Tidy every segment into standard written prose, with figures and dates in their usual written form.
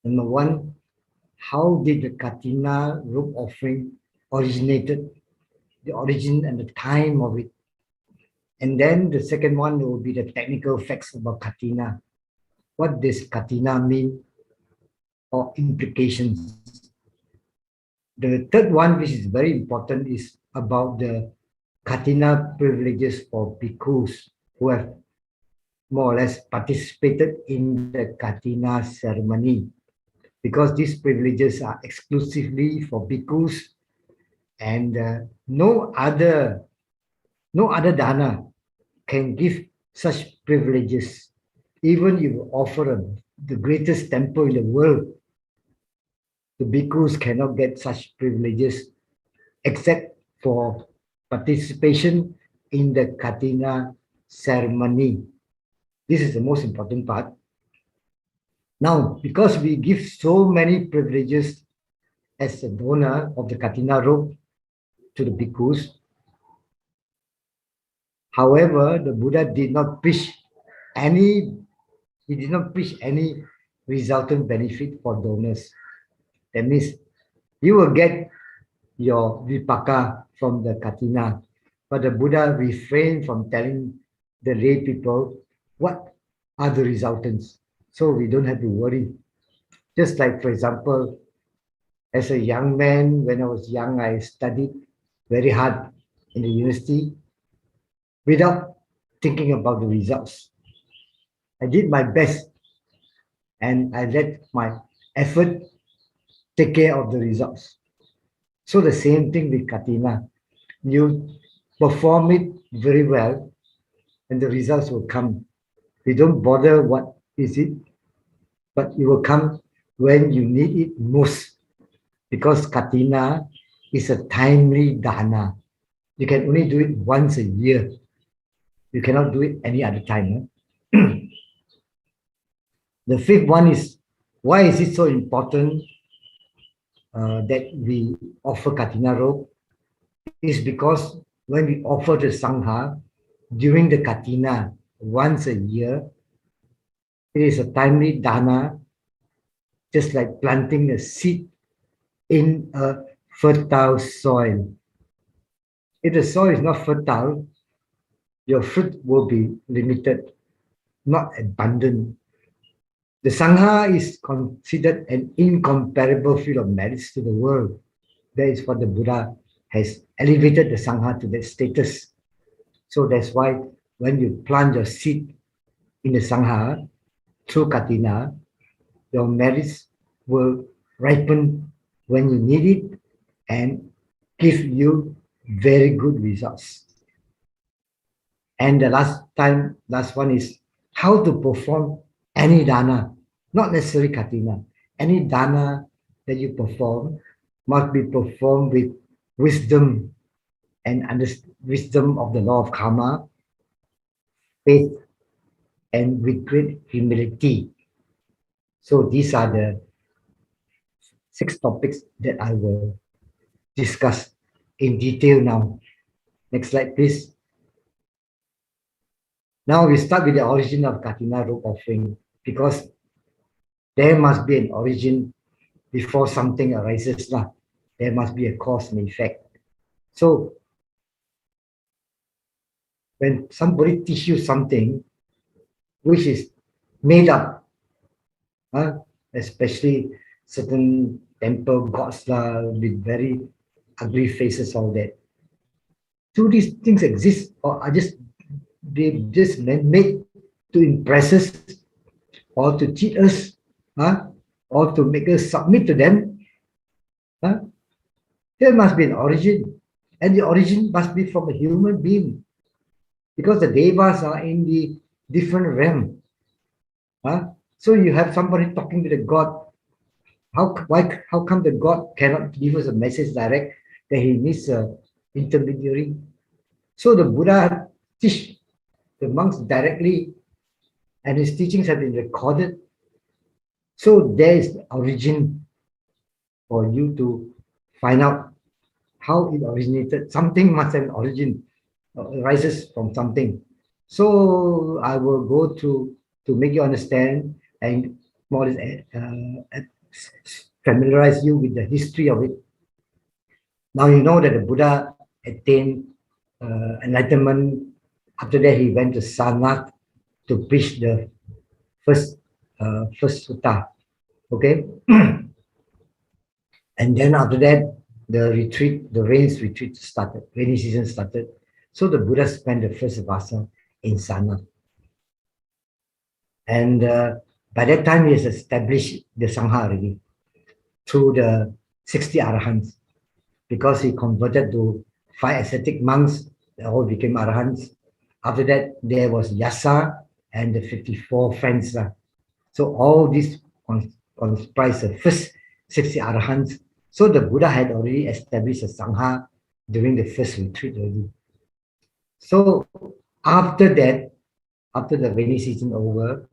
Number one, how did the Katina rope offering originated, the origin and the time of it. And then the second one will be the technical facts about Katina. What does Katina mean or implications? The third one, which is very important, is about the Katina privileges for bhikkhus who have more or less participated in the Katina ceremony, because these privileges are exclusively for bhikkhus, and no other dana can give such privileges. Even if you offer the greatest temple in the world, the bhikkhus cannot get such privileges except for participation in the Katina ceremony. This is the most important part. Now, because we give so many privileges as a donor of the Katina robe to the bhikkhus, however, the Buddha did not preach any resultant benefit for donors. That means you will get your vipaka from the Katina, but the Buddha refrained from telling the lay people what are the resultants, so we don't have to worry. Just like, for example, as a young man, when I was young, I studied very hard in the university without thinking about the results. I did my best and I let my effort take care of the results. So the same thing with Katina. You perform it very well and the results will come. We don't bother what is it, but it will come when you need it most, because Katina is a timely dana. You can only do it once a year. You cannot do it any other time. The fifth one is, why is it so important that we offer Katina robe? Is because when we offer the Sangha during the Katina once a year, it is a timely dana, just like planting a seed in a fertile soil. If the soil is not fertile, your fruit will be limited, not abundant. The Sangha is considered an incomparable field of merits to the world. That is what the Buddha has elevated the Sangha to that status. So that's why when you plant your seed in the Sangha through Katina, your merits will ripen when you need it and give you very good results. And the last one is how to perform any dana, not necessarily Katina. Any dana that you perform must be performed with wisdom and wisdom of the law of karma, faith, and with great humility. So these are the 6 topics that I will discuss in detail now. Next slide, please. Now we start with the origin of Katina robe offering, because there must be an origin before something arises. There must be a cause and effect. So when somebody teaches you something which is made up, especially certain temple gods with very ugly faces, all that. Do these things exist, or are they just made to impress us or to cheat us, or to make us submit to them? There must be an origin, and the origin must be from a human being, because the devas are in the different realm. So you have somebody talking to the God. How come the God cannot give us a message direct, that he needs an intermediary? So the Buddha teach the monks directly, and his teachings have been recorded. So there is the origin for you to find out how it originated. Something must have an origin, arises from something. So I will go to make you understand and more familiarize you with the history of it. Now you know that the Buddha attained enlightenment. After that, he went to Sarnath to preach the first sutta. Okay, and then after that, the retreat, the rains retreat started. Rainy season started. So the Buddha spent the first vasa in Sarnath. And by that time, he has established the Sangha already through the 60 Arahants, because he converted to 5 ascetic monks, they all became Arahants. After that, there was Yasa and the 54 friends. So all these comprise the first 60 Arahants. So the Buddha had already established a Sangha during the first retreat already. So after that, after the rainy season over,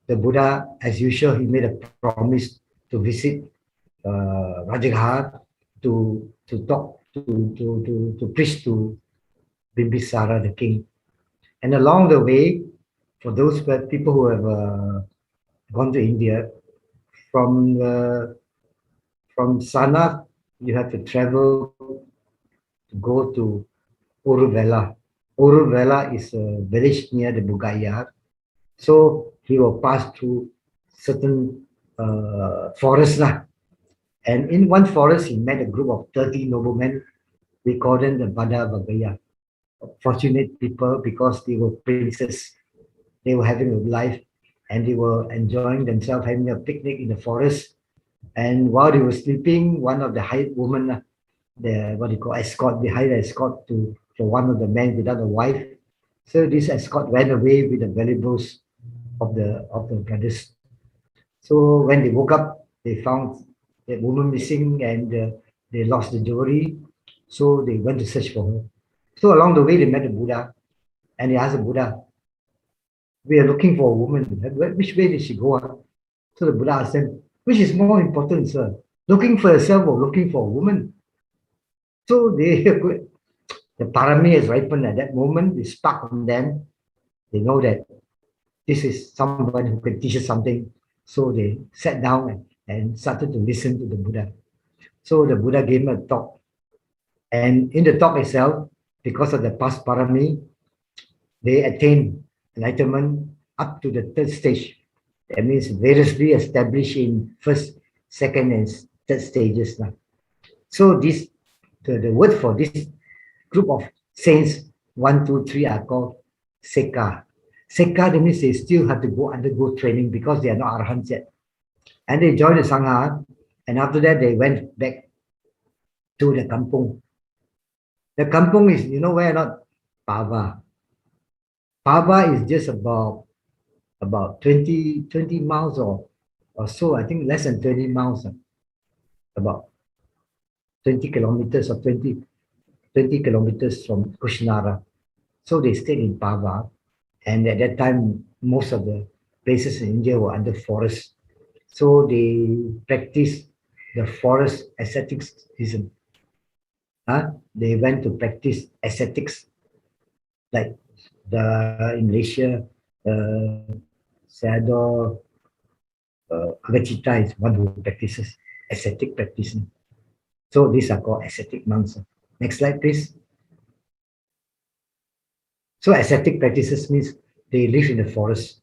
the Buddha, as usual, he made a promise to visit Rajagaha to talk to preach to Bimbisara, the king. And along the way, for those people who have gone to India, from Sarnath, you have to travel to go to Uruvela. Uruvela is a village near the Bugayar. So he will pass through certain forests. And in one forest, he met a group of 30 noblemen. We call them the Bandar fortunate people, because they were princes. They were having a life and they were enjoying themselves, having a picnic in the forest. And while they were sleeping, one of the hired women, the what you call escort, they hired escort for one of the men without a wife. So this escort ran away with the valuables of the brothers. So when they woke up, they found that woman missing, and they lost the jewelry. So they went to search for her. So along the way, they met the Buddha, and they asked the Buddha, "We are looking for a woman. Which way did she go?" So the Buddha asked them, "Which is more important, sir? Looking for yourself or looking for a woman?" So the parami has ripened at that moment. They spark on them. They know that this is someone who can teach us something. So they sat down and started to listen to the Buddha. So the Buddha gave them a talk. And in the talk itself, because of the past parami, they attained enlightenment up to the third stage. That means variously established in first, second, and third stages. So this the word for this group of saints, 1, 2, 3, are called Seka. Seka, that means they still have to undergo training because they are not Arahants yet. And they joined the Sangha, and after that they went back to the kampung. The kampung is, you know where not? Pava. Pava is just about 20 miles or so, I think less than 20 miles, about 20 kilometers or 20 kilometers from Kushnara. So they stayed in Pava, and at that time, most of the places in India were under forest. So they practiced the forest asceticism. They went to practice ascetics, like in Malaysia, Sador, Agachita is one who practices ascetic practice. So these are called ascetic monks. Next slide, please. So ascetic practices means they live in the forest.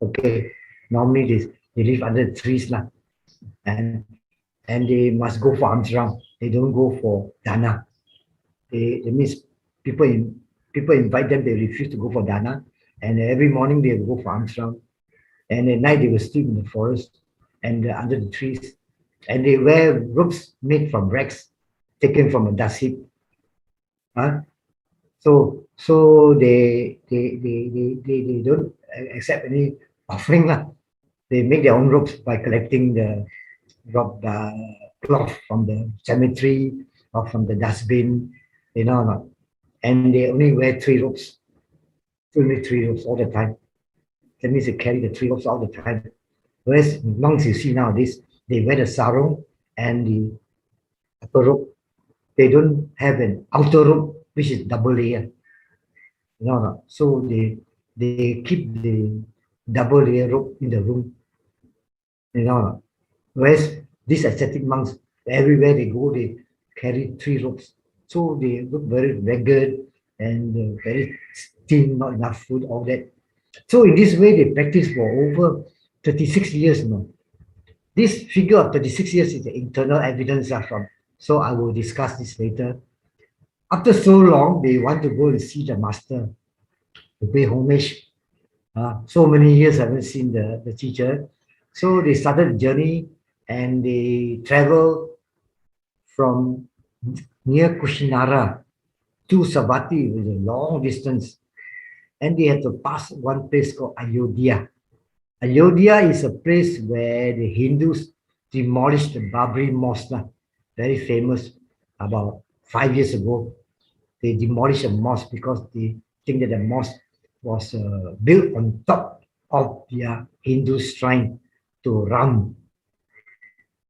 Okay, normally they live under the trees, and they must go for alms round. They don't go for dana. It means people invite them, they refuse to go for dana, and every morning they will go for alms round, and at night they will sleep in the forest and under the trees, and they wear robes made from rags taken from a dust heap. So they don't accept any offering. They make their own robes by collecting the cloth from the cemetery or from the dustbin, and they only wear 3 robes, only 3 robes all the time. That means they carry the 3 robes all the time. Whereas monks you see nowadays, they wear the sarong and the upper robe. They don't have an outer robe, which is double layer. So they keep the double layer robe in the room. Whereas these ascetic monks, everywhere they go, they carry 3 ropes. So they look very ragged and very thin, not enough food, all that. So in this way, they practice for over 36 years now. This figure of 36 years is the internal evidence from. So I will discuss this later. After so long, they want to go and see the master to pay homage. So many years I haven't seen the teacher. So they started the journey and they travel from near Kushinara to Savatthi with a long distance. And they had to pass one place called Ayodhya. Ayodhya is a place where the Hindus demolished the Babri Mosque, very famous about 5 years ago. They demolished a mosque because they think that the mosque was built on top of their Hindu shrine to Ram.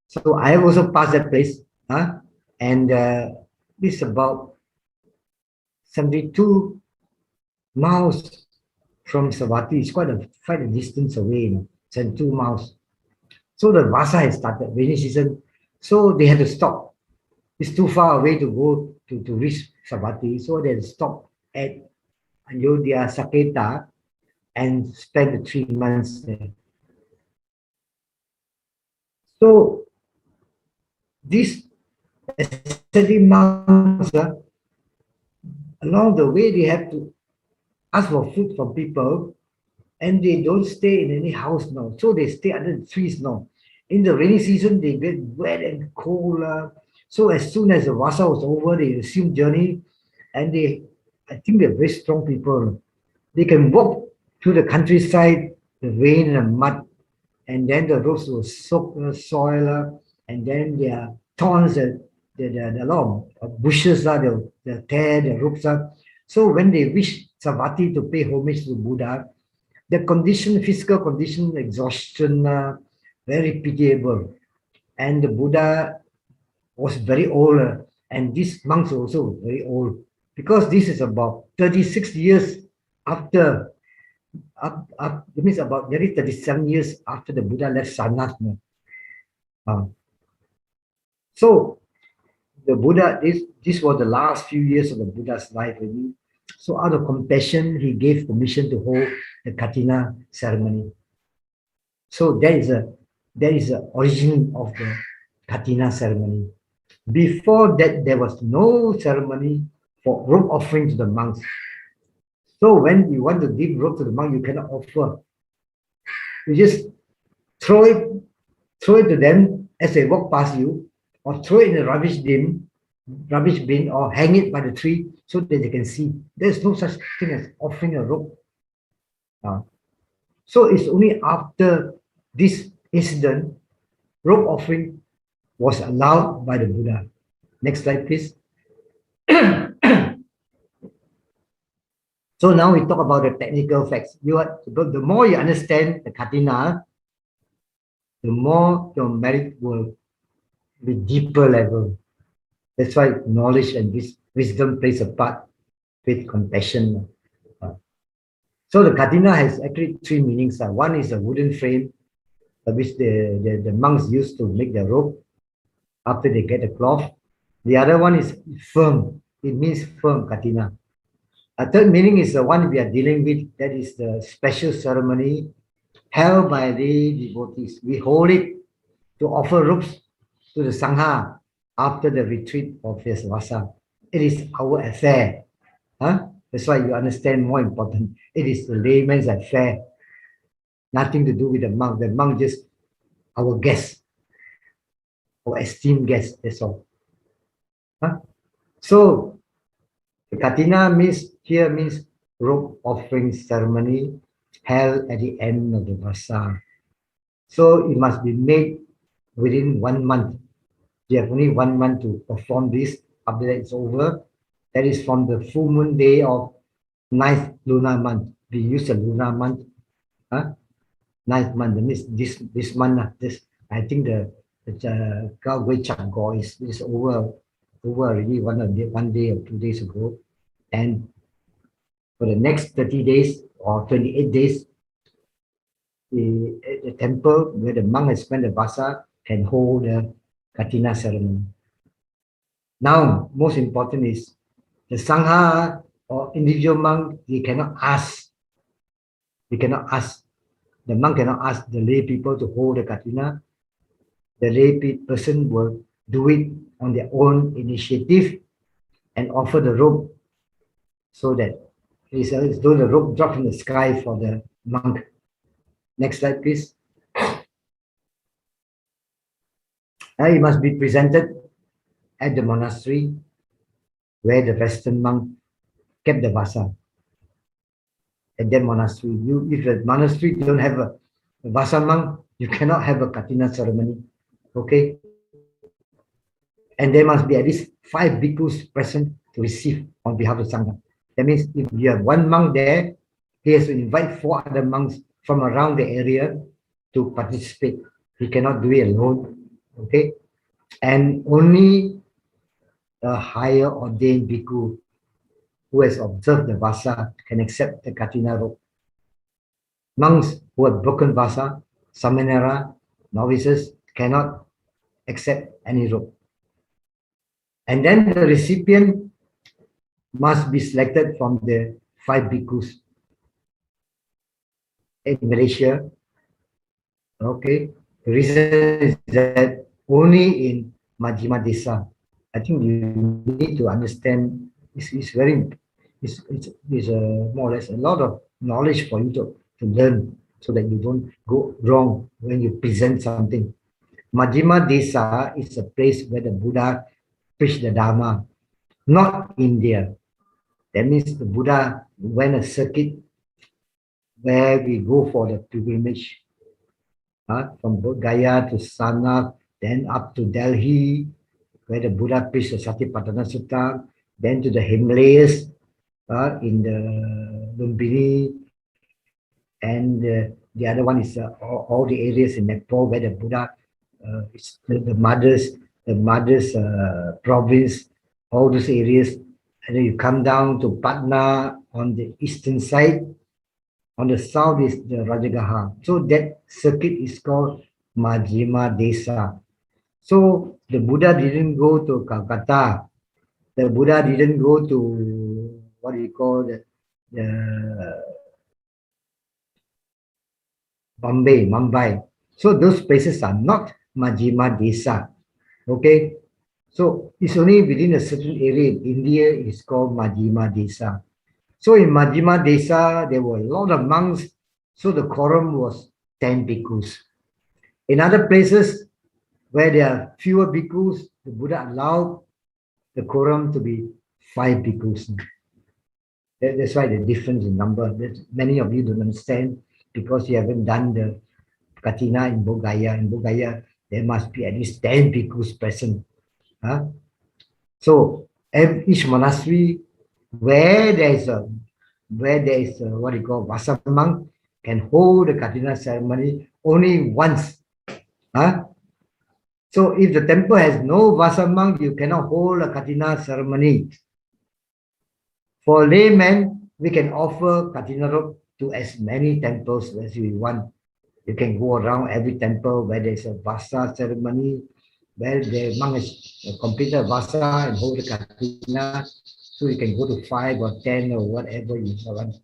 So I have also passed that place, and this is about 72 miles from Savatthi. It's quite a distance away, 72 miles. So the Vasa has started, rainy season, so they had to stop. It's too far away to go to reach Savatthi, so they had to stop at Ayodhya, Saketa, and spend the 3 months there. So these ascetic monks, along the way, they have to ask for food from people, and they don't stay in any house now. So they stay under the trees now. In the rainy season, they get wet and cold. So as soon as the Vasa was over, they resumed journey, and I think they're very strong people. They can walk through the countryside, the rain and mud, and then the roads will soak the soil, and then there are thorns, a lot of bushes, they'll tear the ropes up. So when they reach Savatthi to pay homage to Buddha, the condition, physical condition, exhaustion, very pitiable. And the Buddha was very old, and these monks were also very old, because this is about 36 years after, it means about nearly 37 years after the Buddha left Sanatha. So the Buddha, this was the last few years of the Buddha's life, really. So out of compassion, he gave permission to hold the Katina ceremony. So that is the origin of the Katina ceremony. Before that, there was no ceremony for robe offering to the monks. So when you want to give robe to the monk, you cannot offer. You just throw it to them as they walk past you, or throw it in a rubbish bin, or hang it by the tree so that they can see. There's no such thing as offering a robe. So it's only after this incident, robe offering was allowed by the Buddha. Next slide, please. So now we talk about the technical facts. The more you understand the Katina, the more your merit will be deeper level. That's why knowledge and wisdom plays a part with compassion. So the Katina has actually 3 meanings. One is a wooden frame, which the monks use to make the rope after they get the cloth. The other one is firm. It means firm, Katina. A third meaning is the one we are dealing with. That is the special ceremony held by the devotees. We hold it to offer ropes to the Sangha after the retreat of his Vasa. It is our affair. That's why you understand, more important. It is the layman's affair. Nothing to do with the monk. The monk just our guest, our esteemed guest. That's all. So the Katina means robe offering ceremony held at the end of the Vasa. So it must be made within 1 month. You have only 1 month to perform this. After that, it's over. That is from the full moon day of 9th lunar month. We use a lunar month. 9th month. That means this month. I think the Gao Wei Chak Go is over already 1 day or 2 days ago. And for the next 30 days or 28 days, the temple where the monk has spent the Vasa can hold the Katina ceremony. Now, most important is the Sangha or individual monk, they cannot ask. They cannot ask. The monk cannot ask the lay people to hold the Katina. The lay person will do it on their own initiative and offer the rope so that it's as though the rope dropped from the sky for the monk. Next slide, please. It must be presented at the monastery where the Western monk kept the vasa. At that monastery, if the monastery don't have a vasa monk, you cannot have a Katina ceremony. Okay? And there must be at least 5 bhikkhus present to receive on behalf of Sangha. That means if you have one monk there, he has to invite 4 other monks from around the area to participate. He cannot do it alone. Okay? And only a higher ordained bhikkhu who has observed the vasa can accept the Katina rope. Monks who have broken vasa, samanera, novices cannot accept any rope. And then the recipient must be selected from the 5 bhikkhus in Malaysia. Okay, the reason is that only in Majjhima Desa, I think you need to understand. It's more or less a lot of knowledge for you to learn so that you don't go wrong when you present something. Majjhima Desa is a place where the Buddha preached the Dhamma, not India. That means the Buddha went a circuit where we go for the pilgrimage from Gaya to Sarnath, then up to Delhi, where the Buddha preached the Satipatthana Sutta, then to the Himalayas in the Lumbini, and the other one is all the areas in Nepal where the Buddha is the mother's province, all those areas, and then you come down to Patna on the eastern side. On the south is the Rajagaha. So that circuit is called Majjhima Desa. So the Buddha didn't go to Calcutta. The Buddha didn't go to what do you call the Mumbai. So those places are not Majjhima Desa. Okay. So it's only within a certain area in India is called Majjhima Desa. So in Majjhima Desa, there were a lot of monks. So the quorum was 10 bhikkhus. In other places where there are fewer bhikkhus, the Buddha allowed the quorum to be 5 bhikkhus. That's why the difference in number. Many of you don't understand because you haven't done the Katina in Bodhi. In Bodhi, there must be at least 10 bhikkhus present. So each monastery where there is a what you call Vasa monk can hold the Katina ceremony only once. So if the temple has no Vasa monk, you cannot hold a Katina ceremony. For laymen, we can offer Katina rope to as many temples as we want. You can go around every temple where there's a Vasa ceremony, where the monk has completed Vasa and hold the Katina. So you can go to 5 or 10 or whatever you want.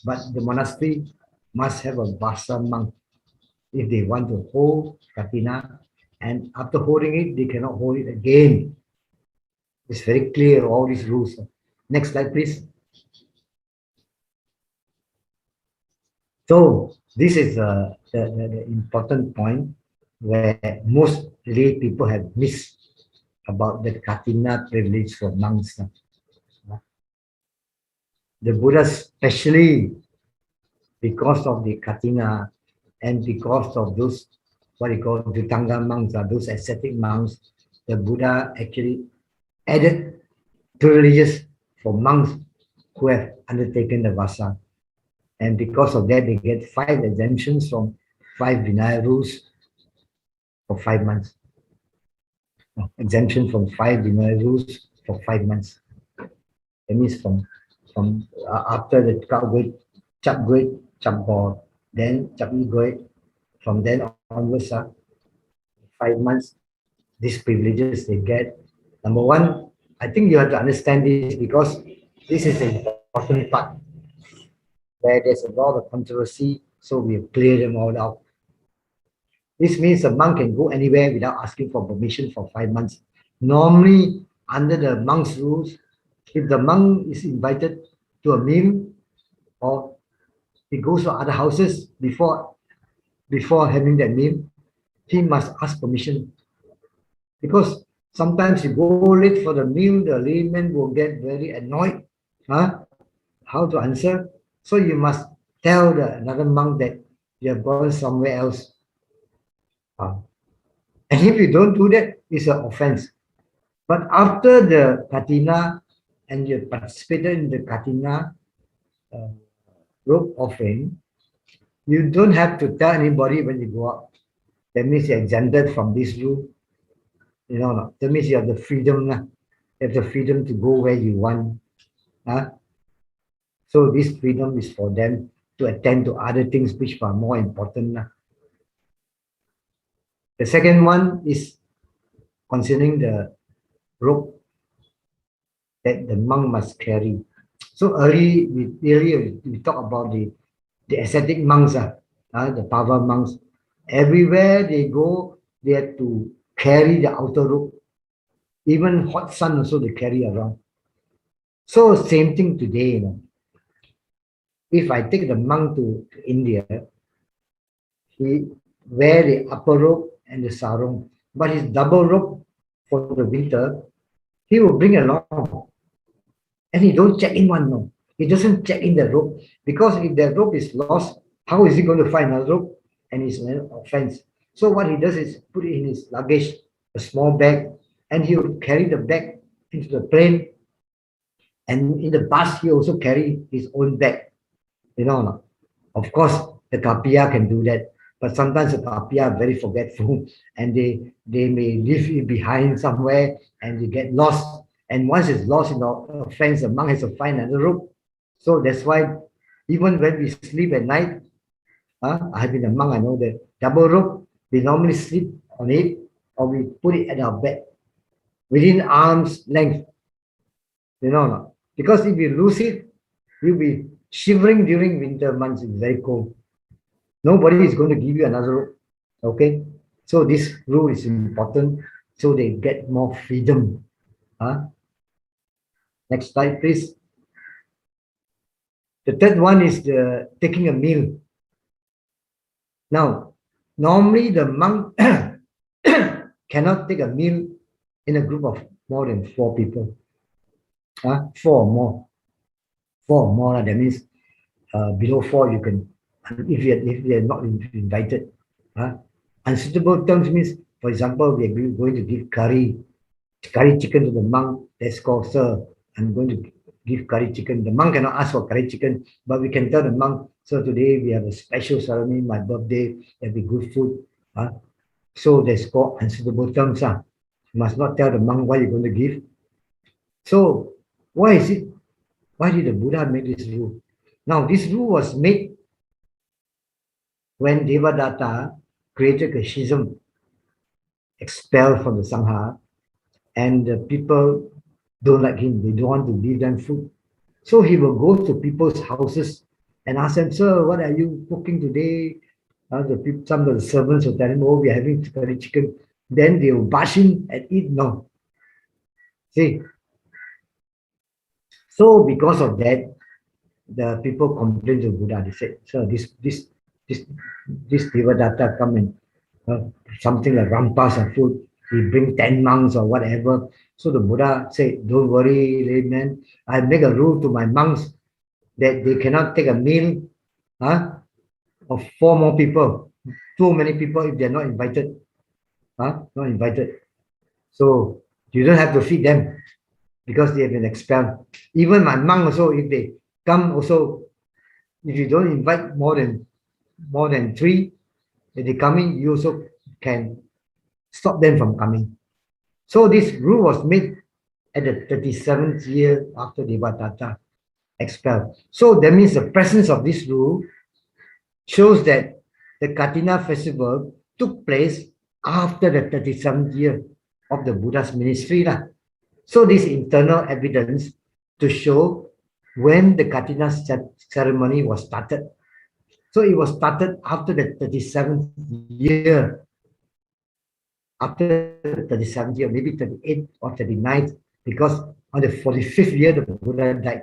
But the monastery must have a Vasa monk if they want to hold Katina. And after holding it, they cannot hold it again. It's very clear, all these rules. Next slide, please. So this is the important point where most lay people have missed about the Katina privilege for monks. The Buddha, especially because of the Katina and because of those what you call Dhutanga monks, those ascetic monks, the Buddha actually added privileges for monks who have undertaken the Vasa. And because of that, they get 5 exemptions from 5 Vinaya rules for 5 months. Exemption from 5 Vinaya rules for 5 months. That means from after the Chap Goit, then Chap Goit, from then onwards, 5 5 months, these privileges they get. Number one, I think you have to understand this because this is an important part where there's a lot of controversy, so we clear them all out. This means a monk can go anywhere without asking for permission for 5 months. Normally, under the monk's rules, if the monk is invited to a meal or he goes to other houses before having that meal, he must ask permission. Because sometimes you go late for the meal, the layman will get very annoyed. Huh? How to answer? So you must tell another monk that you have gone somewhere else. And if you don't do that, it's an offense. But after the Katina and you participated in the Katina rope offering, you don't have to tell anybody when you go out. That means you're exempted from this rule. You know, that means you have the freedom. You have the freedom to go where you want. So this freedom is for them to attend to other things which are more important. The second one is concerning the rope that the monk must carry. So earlier we talked about the ascetic monks, the Pava monks. Everywhere they go, they have to carry the outer rope. Even hot sun also they carry around. So same thing today. If I take the monk to India, he wear the upper rope and the sarong, but his double rope for the winter, he will bring along. And he don't check in one, no. He doesn't check in the rope because if the rope is lost, how is he going to find another rope? And it's an offense. So what he does is put it in his luggage, a small bag, and he will carry the bag into the plane. And in the bus, he also carry his own bag. You know, of course, the Kapiya can do that, but sometimes the Kapiya are very forgetful, and they may leave it behind somewhere, and they get lost. And once it's lost in the offense, the monk has to find another rope. So that's why even when we sleep at night, I have been a monk, I know that double rope, we normally sleep on it or we put it at our bed within arm's length. You know, because if you lose it, you'll be shivering during winter months. It's very cold. Nobody is going to give you another rope. Okay? So this rule is important so they get more freedom. Next slide, please. The third one is the taking a meal. Now, normally the monk cannot take a meal in a group of more than 4 people. 4 or more. 4 or more, that means below 4 you can, if you're not invited. Unsuitable terms means, for example, we are going to give curry chicken to the monk. That's called, sir, I'm going to give curry chicken. The monk cannot ask for curry chicken, but we can tell the monk, so today we have a special ceremony, my birthday, there'll be good food. So that's called unsuitable terms. You must not tell the monk what you're going to give. So why did the Buddha make this rule? Now, this rule was made when Devadatta created a schism, expelled from the Sangha, and the people don't like him. They don't want to give them food. So he will go to people's houses and ask them, sir, what are you cooking today? Some of the servants will tell him, oh, we are having curry chicken. Then they will bash him and eat. No. See? So because of that, the people complained to Buddha. They said, sir, this Devadatta come and something like rampas of food. He bring 10 monks or whatever. So the Buddha said, don't worry, layman. I make a rule to my monks that they cannot take a meal of 4 more people. Too many people if they're not invited. Not invited. So you don't have to feed them because they have been expelled. Even my monk also, if they come also, if you don't invite more than 3, if they come in, you also can stop them from coming. So this rule was made at the 37th year after Devadatta expelled. So that means the presence of this rule shows that the Katina festival took place after the 37th year of the Buddha's ministry. So this internal evidence to show when the Katina ceremony was started. So it was started after the 37th year, after the 37th year, maybe 38th or 39th, because on the 45th year, the Buddha died.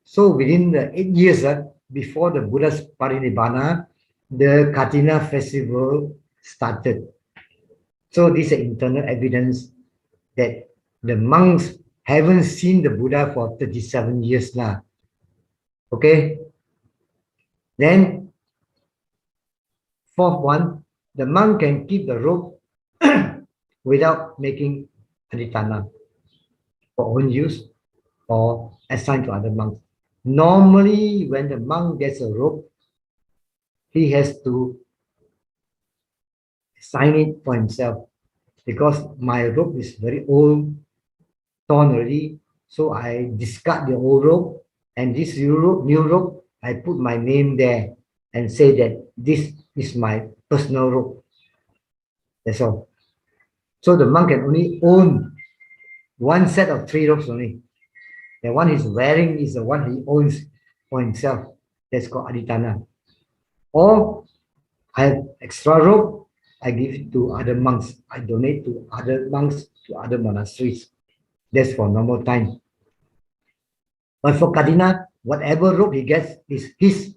So within the 8 years before the Buddha's Parinibbana, the Katina festival started. So this is internal evidence that the monks haven't seen the Buddha for 37 years now. Okay? Then, fourth one, the monk can keep the robe without making aditana for own use or assigned to other monks. Normally, when the monk gets a robe, he has to sign it for himself because my robe is very old, torn already. So I discard the old robe and this new robe, I put my name there and say that this is my personal robe. That's all. So the monk can only own one set of 3 robes only. The one he's wearing is the one he owns for himself. That's called aditana. Or I have extra robe, I give it to other monks. I donate to other monks, to other monasteries. That's for normal time. But for Katina, whatever robe he gets is his.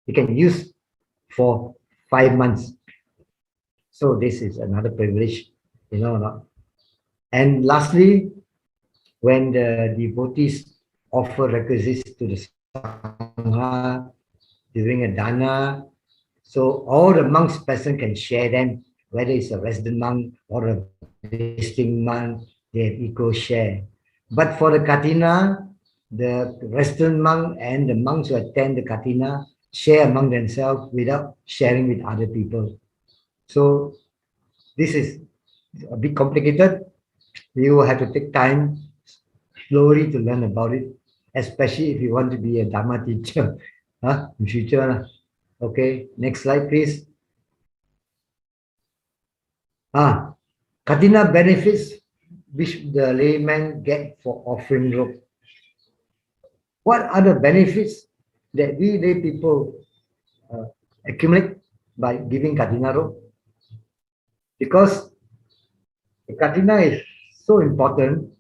He can use for 5 months. So this is another privilege, you know. And lastly, when the devotees offer requisites to the Sangha during a Dana, so all the monks present can share them, whether it's a resident monk or a visiting monk, they have equal share. But for the Katina, the resident monk and the monks who attend the Katina share among themselves without sharing with other people. So this is a bit complicated. You will have to take time slowly to learn about it, especially if you want to be a Dhamma teacher in future. Okay, next slide, please. Katina benefits which the layman get for offering robe. What are the benefits that we lay people accumulate by giving Katina robe? Because the Katina is so important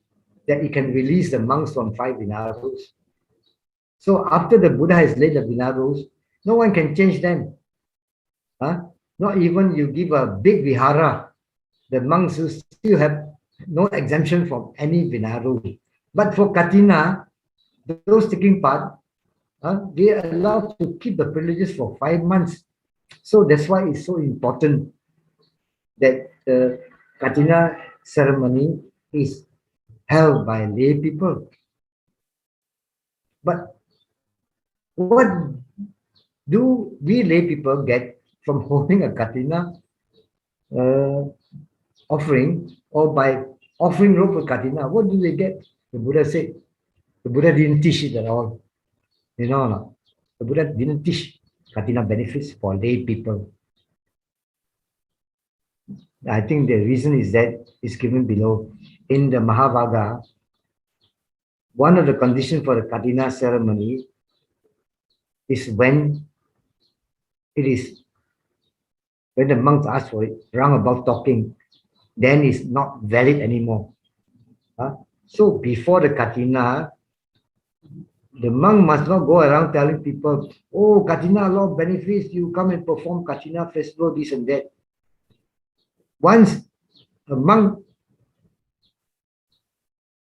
that it can release the monks from 5 Vihara. So after the Buddha has laid the Vihara, no one can change them. Not even you give a big Vihara, the monks will still have no exemption from any Vihara. But for Katina, those taking part, they are allowed to keep the privileges for 5 months. So that's why it's so important that the Katina ceremony is held by lay people. But what do we lay people get from holding a Katina offering, or by offering robe for Katina? What do they get? The Buddha said, the Buddha didn't teach it at all. You know, the Buddha didn't teach Katina benefits for lay people. I think the reason is that it's given below. In the Mahavagga, one of the conditions for the Katina ceremony is when the monks ask for it, roundabout talking, then it's not valid anymore. So before the Katina, the monk must not go around telling people, oh, Katina, a lot of benefits, you come and perform Katina festival, this and that. Once a monk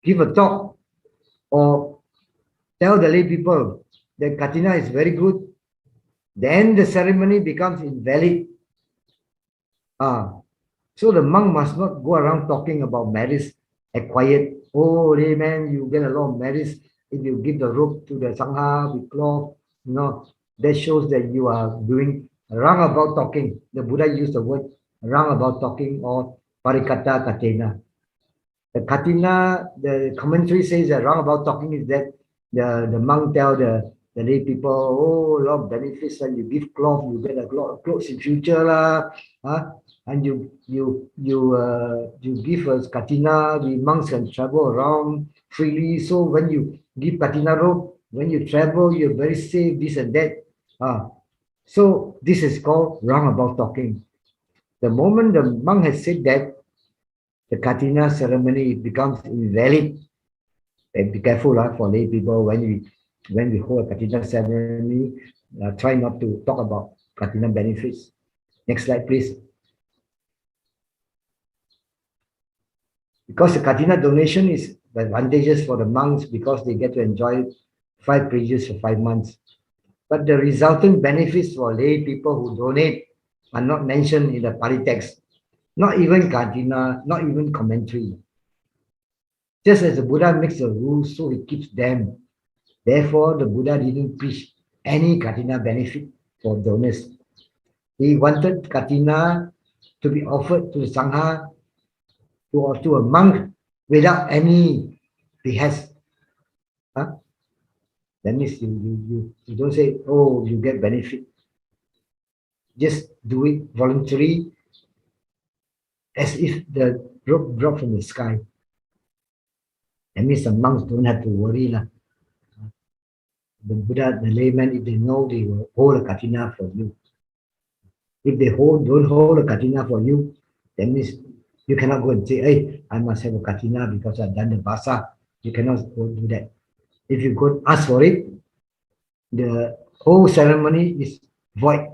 give a talk or tell the lay people that Katina is very good, then the ceremony becomes invalid. So the monk must not go around talking about merits acquired. Oh, layman, you get a lot of merits if you give the robe to the Sangha with cloth. That shows that you are doing roundabout talking. The Buddha used the word roundabout talking or parikata katina. The Katina, the commentary says that roundabout talking is that the monk tell the the lay people, oh, a lot of benefits, and you give cloth, you get a lot of clothes in future lah, and you give us Katina, the monks can travel around freely. So when you give Katina robe, when you travel, you're very safe, this and that. So this is called roundabout talking. The moment the monk has said that, the Katina ceremony becomes invalid. And be careful for lay people when we hold a Katina ceremony. Try not to talk about Katina benefits. Next slide, please. Because the Katina donation is advantageous for the monks because they get to enjoy 5 privileges for 5 months. But the resultant benefits for lay people who donate are not mentioned in the Pali text. Not even Katina, not even commentary. Just as the Buddha makes the rules, so he keeps them. Therefore, the Buddha didn't preach any Katina benefit for donors. He wanted Katina to be offered to the Sangha or to a monk without any behest. That means you don't say, oh, you get benefit. Just do it voluntarily, as if the rope dropped from the sky. That means the monks don't have to worry lah. The Buddha, the layman, if they know, they will hold a Katina for you. If they don't hold a Katina for you, that means you cannot go and say, hey, I must have a Katina because I've done the basa. You cannot go do that. If you go ask for it, the whole ceremony is void.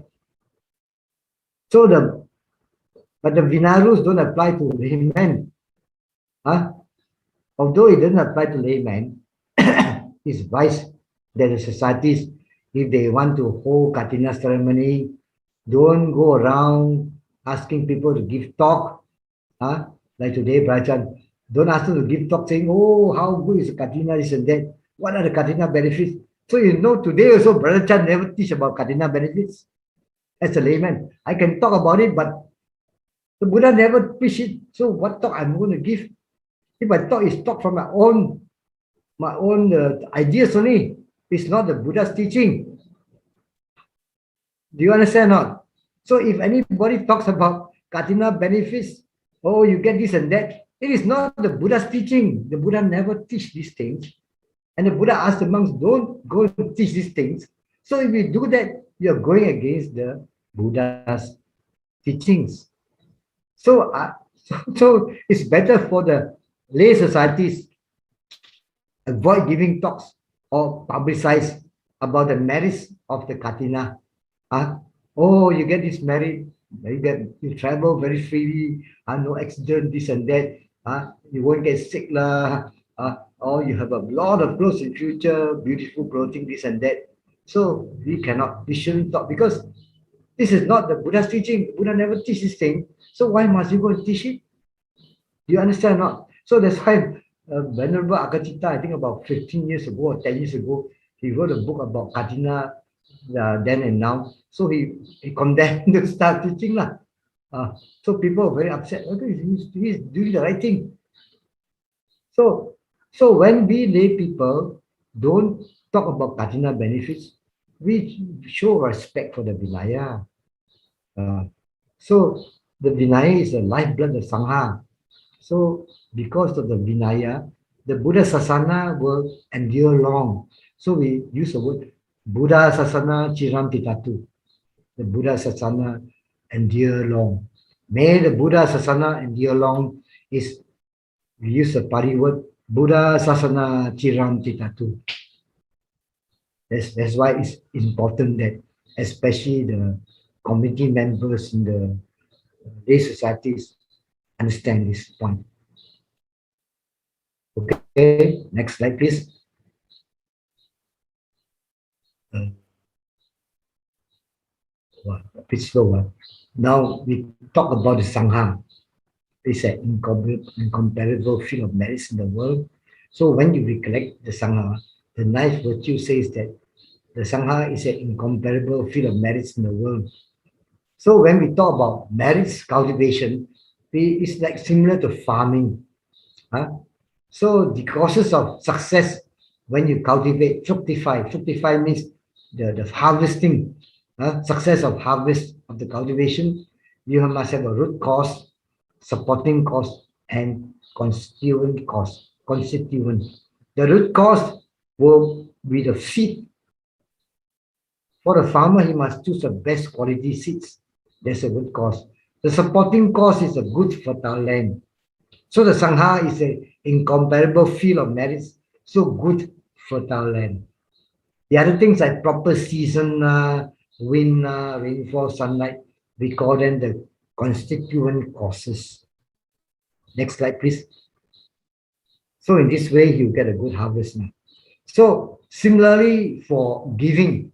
So but the Vinarus don't apply to laymen. Although it doesn't apply to laymen, it's wise that the societies, if they want to hold Katina ceremony, don't go around asking people to give talk. Like today, Brachan, don't ask them to give talk saying, oh, how good is Katina, this and that. What are the Katina benefits? So you know, today also, Brother Chan never teach about Katina benefits. As a layman, I can talk about it, but the Buddha never preached it. So what talk I'm going to give? If I talk, is talk from my own ideas only. It's not the Buddha's teaching. Do you understand or not? So if anybody talks about Katina benefits, oh, you get this and that, it is not the Buddha's teaching. The Buddha never teach these things. And the Buddha asked the monks, don't go and teach these things. So if you do that, you're going against the Buddha's teachings. So it's better for the lay societies avoid giving talks or publicize about the merits of the Katina. Oh, you get this merit, you travel very freely, no accident, this and that. You won't get sick lah. Or you have a lot of clothes in future, beautiful clothing, this and that. So we shouldn't talk because this is not the Buddha's teaching. Buddha never teach this thing. So why must you go and teach it? Do you understand or not? So that's why Venerable Akacita, I think about 15 years ago or 10 years ago, he wrote a book about Katina then and now. So he condemned to start teaching lah. So people are very upset. Okay, he's doing the right thing. So when we lay people don't talk about Katina benefits, we show respect for the Vinaya. So the Vinaya is the lifeblood of Sangha. So because of the Vinaya, the Buddha Sasana will endure long. So we use the word Buddha Sasana Chiram Titatu. The Buddha Sasana endure long. May the Buddha Sasana endure long is, we use the Pali word Buddha Sasana Chiram Titatu. That's why it's important that especially the community members in the lay societies understand this point. Okay, next slide, please. A bit slower. Now we talk about the Sangha. It's an incomparable field of merits in the world. So when you recollect the Sangha, the ninth virtue says that the Sangha is an incomparable field of merits in the world. So when we talk about merits cultivation, it's like similar to farming. So the causes of success when you cultivate, fructify means the harvesting, success of harvest of the cultivation, you must have a root cause, supporting cause, and constituent cause. Constituent. The root cause will be the seed. For the farmer, he must choose the best quality seeds. That's a root cause. The supporting cause is a good fertile land. So the Sangha is an incomparable field of merits. So good fertile land. The other things like proper season, wind, rainfall, sunlight, we call them the constituent causes. Next slide, please. So in this way, you get a good harvest now. So similarly for giving,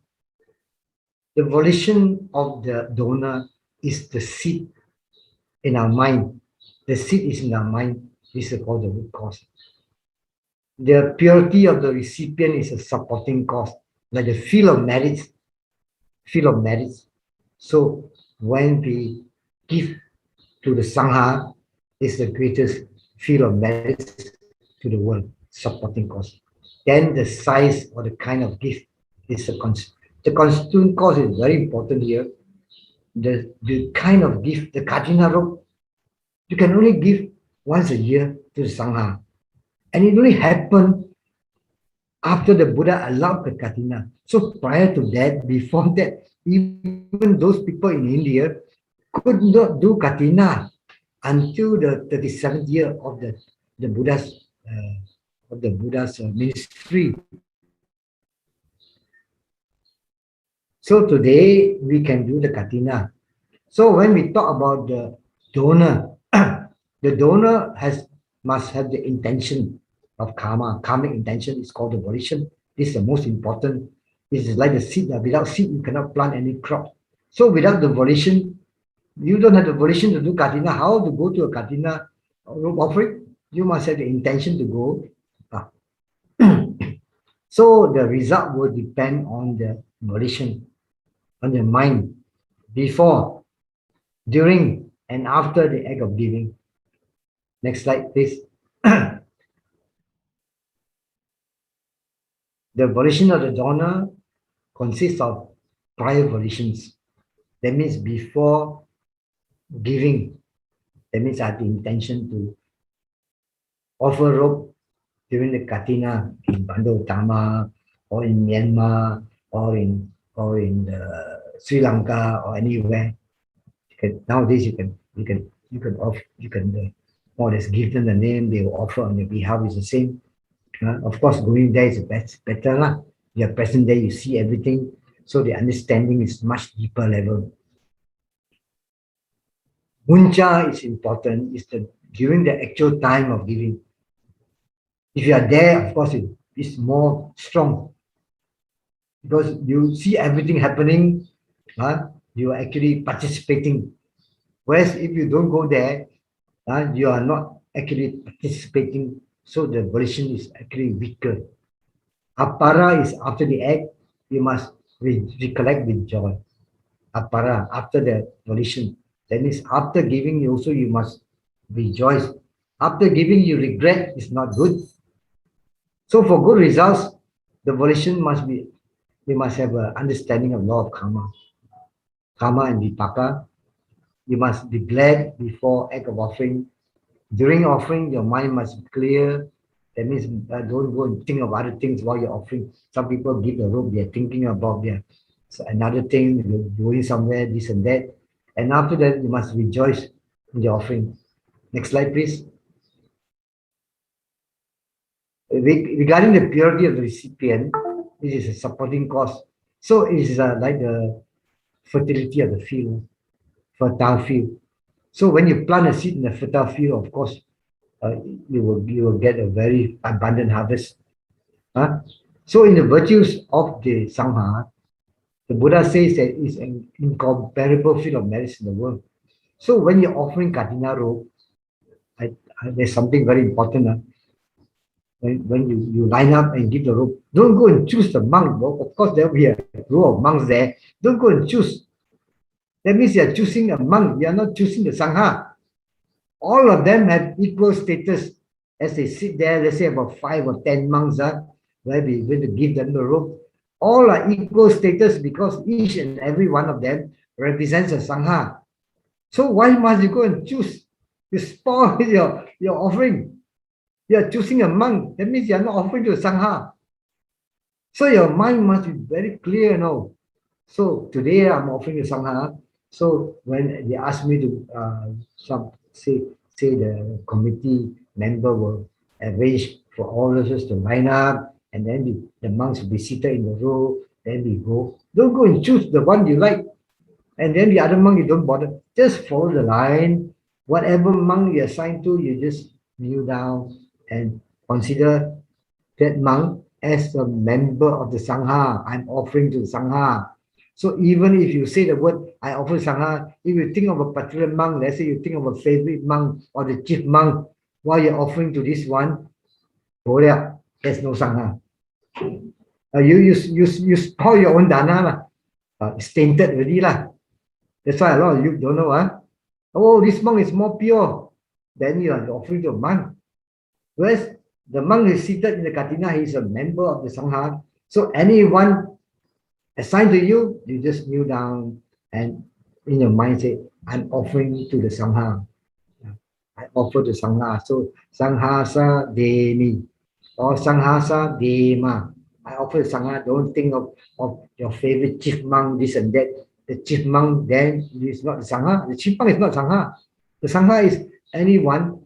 the volition of the donor is the seed in our mind. The seed is in our mind. This is called the root cause. The purity of the recipient is a supporting cause, like the field of merits. So when we give to the Sangha, is the greatest field of merits to the world, supporting cause. Then the size or the kind of gift is the constituent cause is very important here. The kind of gift, the Katina rope, you can only give once a year to the Sangha. And it only happened after the Buddha allowed the Katina. So prior to that, before that, even those people in India could not do Katina until the 37th year of the Buddha's ministry. So today we can do the Katina. So when we talk about the donor, the donor must have the intention of karma. Karmic intention is called the volition. This is the most important. This is like the seed. Without seed, you cannot plant any crop. So without the volition, you don't have the volition to do Katina. How to go to a Katina offering? You must have the intention to go. So the result will depend on the volition, on the mind, before, during, and after the act of giving. Next slide, please. The volition of the donor consists of prior volitions. That means before giving, that means I have the intention to offer rope during the Katina in Bandar, Utama, or in Myanmar, or in Sri Lanka, or anywhere. Nowadays you can more or less give them the name, they will offer on your behalf is the same. Of course, going there is better lah. You are present there, you see everything, so the understanding is much deeper level. Muncha is important, is during the actual time of giving. If you are there, of course, it's more strong because you see everything happening. You are actually participating. Whereas if you don't go there, you are not actually participating. So the volition is actually weaker. Apara is after the act, you must recollect with joy. Apara, after the volition. That means after giving, you must rejoice. After giving, you regret, it's not good. So for good results, the volition must be, we must have an understanding of law of karma. Karma and vipaka. You must be glad before act of offering. During offering, your mind must be clear. That means don't go and think of other things while you're offering. Some people give the rope, they're thinking about another thing, you're going somewhere, this and that. And after that, you must rejoice in the offering. Next slide, please. Regarding the purity of the recipient, this is a supporting cause. So it is like the fertility of the field, fertile field. So when you plant a seed in a fertile field, of course, you will get a very abundant harvest. So in the virtues of the Sangha, the Buddha says that it's an incomparable field of merits in the world. So when you're offering Katina rope, there's something very important. When you line up and give the rope, don't go and choose the monk. Of course, there will be a row of monks there. Don't go and choose. That means you're choosing a monk. You're not choosing the Sangha. All of them have equal status as they sit there. Let's say about 5 or 10 monks. where we going to give them the robe. All are equal status because each and every one of them represents a Sangha. So why must you go and choose? You spoil your offering. You are choosing a monk. That means you are not offering to a Sangha. So your mind must be very clear now. So today I'm offering a Sangha. So when they ask me to say the committee member will arrange for all of us to line up, and then the monks will be seated in the row. Then we go. Don't go and choose the one you like, and then the other monk you don't bother. Just follow the line. Whatever monk you're assigned to, you just kneel down and consider that monk as a member of the Sangha. I'm offering to the Sangha. So even if you say the word, I offer Sangha, if you think of a particular monk, let's say you think of a favorite monk or the chief monk, while you're offering to this one, there's no Sangha. You spoil your own Dana. It's tainted already. That's why a lot of you don't know. Oh, this monk is more pure. Then you are offering to a monk. Whereas the monk is seated in the Katina, he is a member of the Sangha. So anyone assigned to you, you just kneel down and in your mind say, I'm offering to the Sangha. I offer to Sangha. So Sanghasa Demi or Sanghasa Dema. I offer to Sangha. Don't think of your favorite chief monk, this and that. The chief monk then is not the Sangha. The chief monk is not Sangha. The Sangha is anyone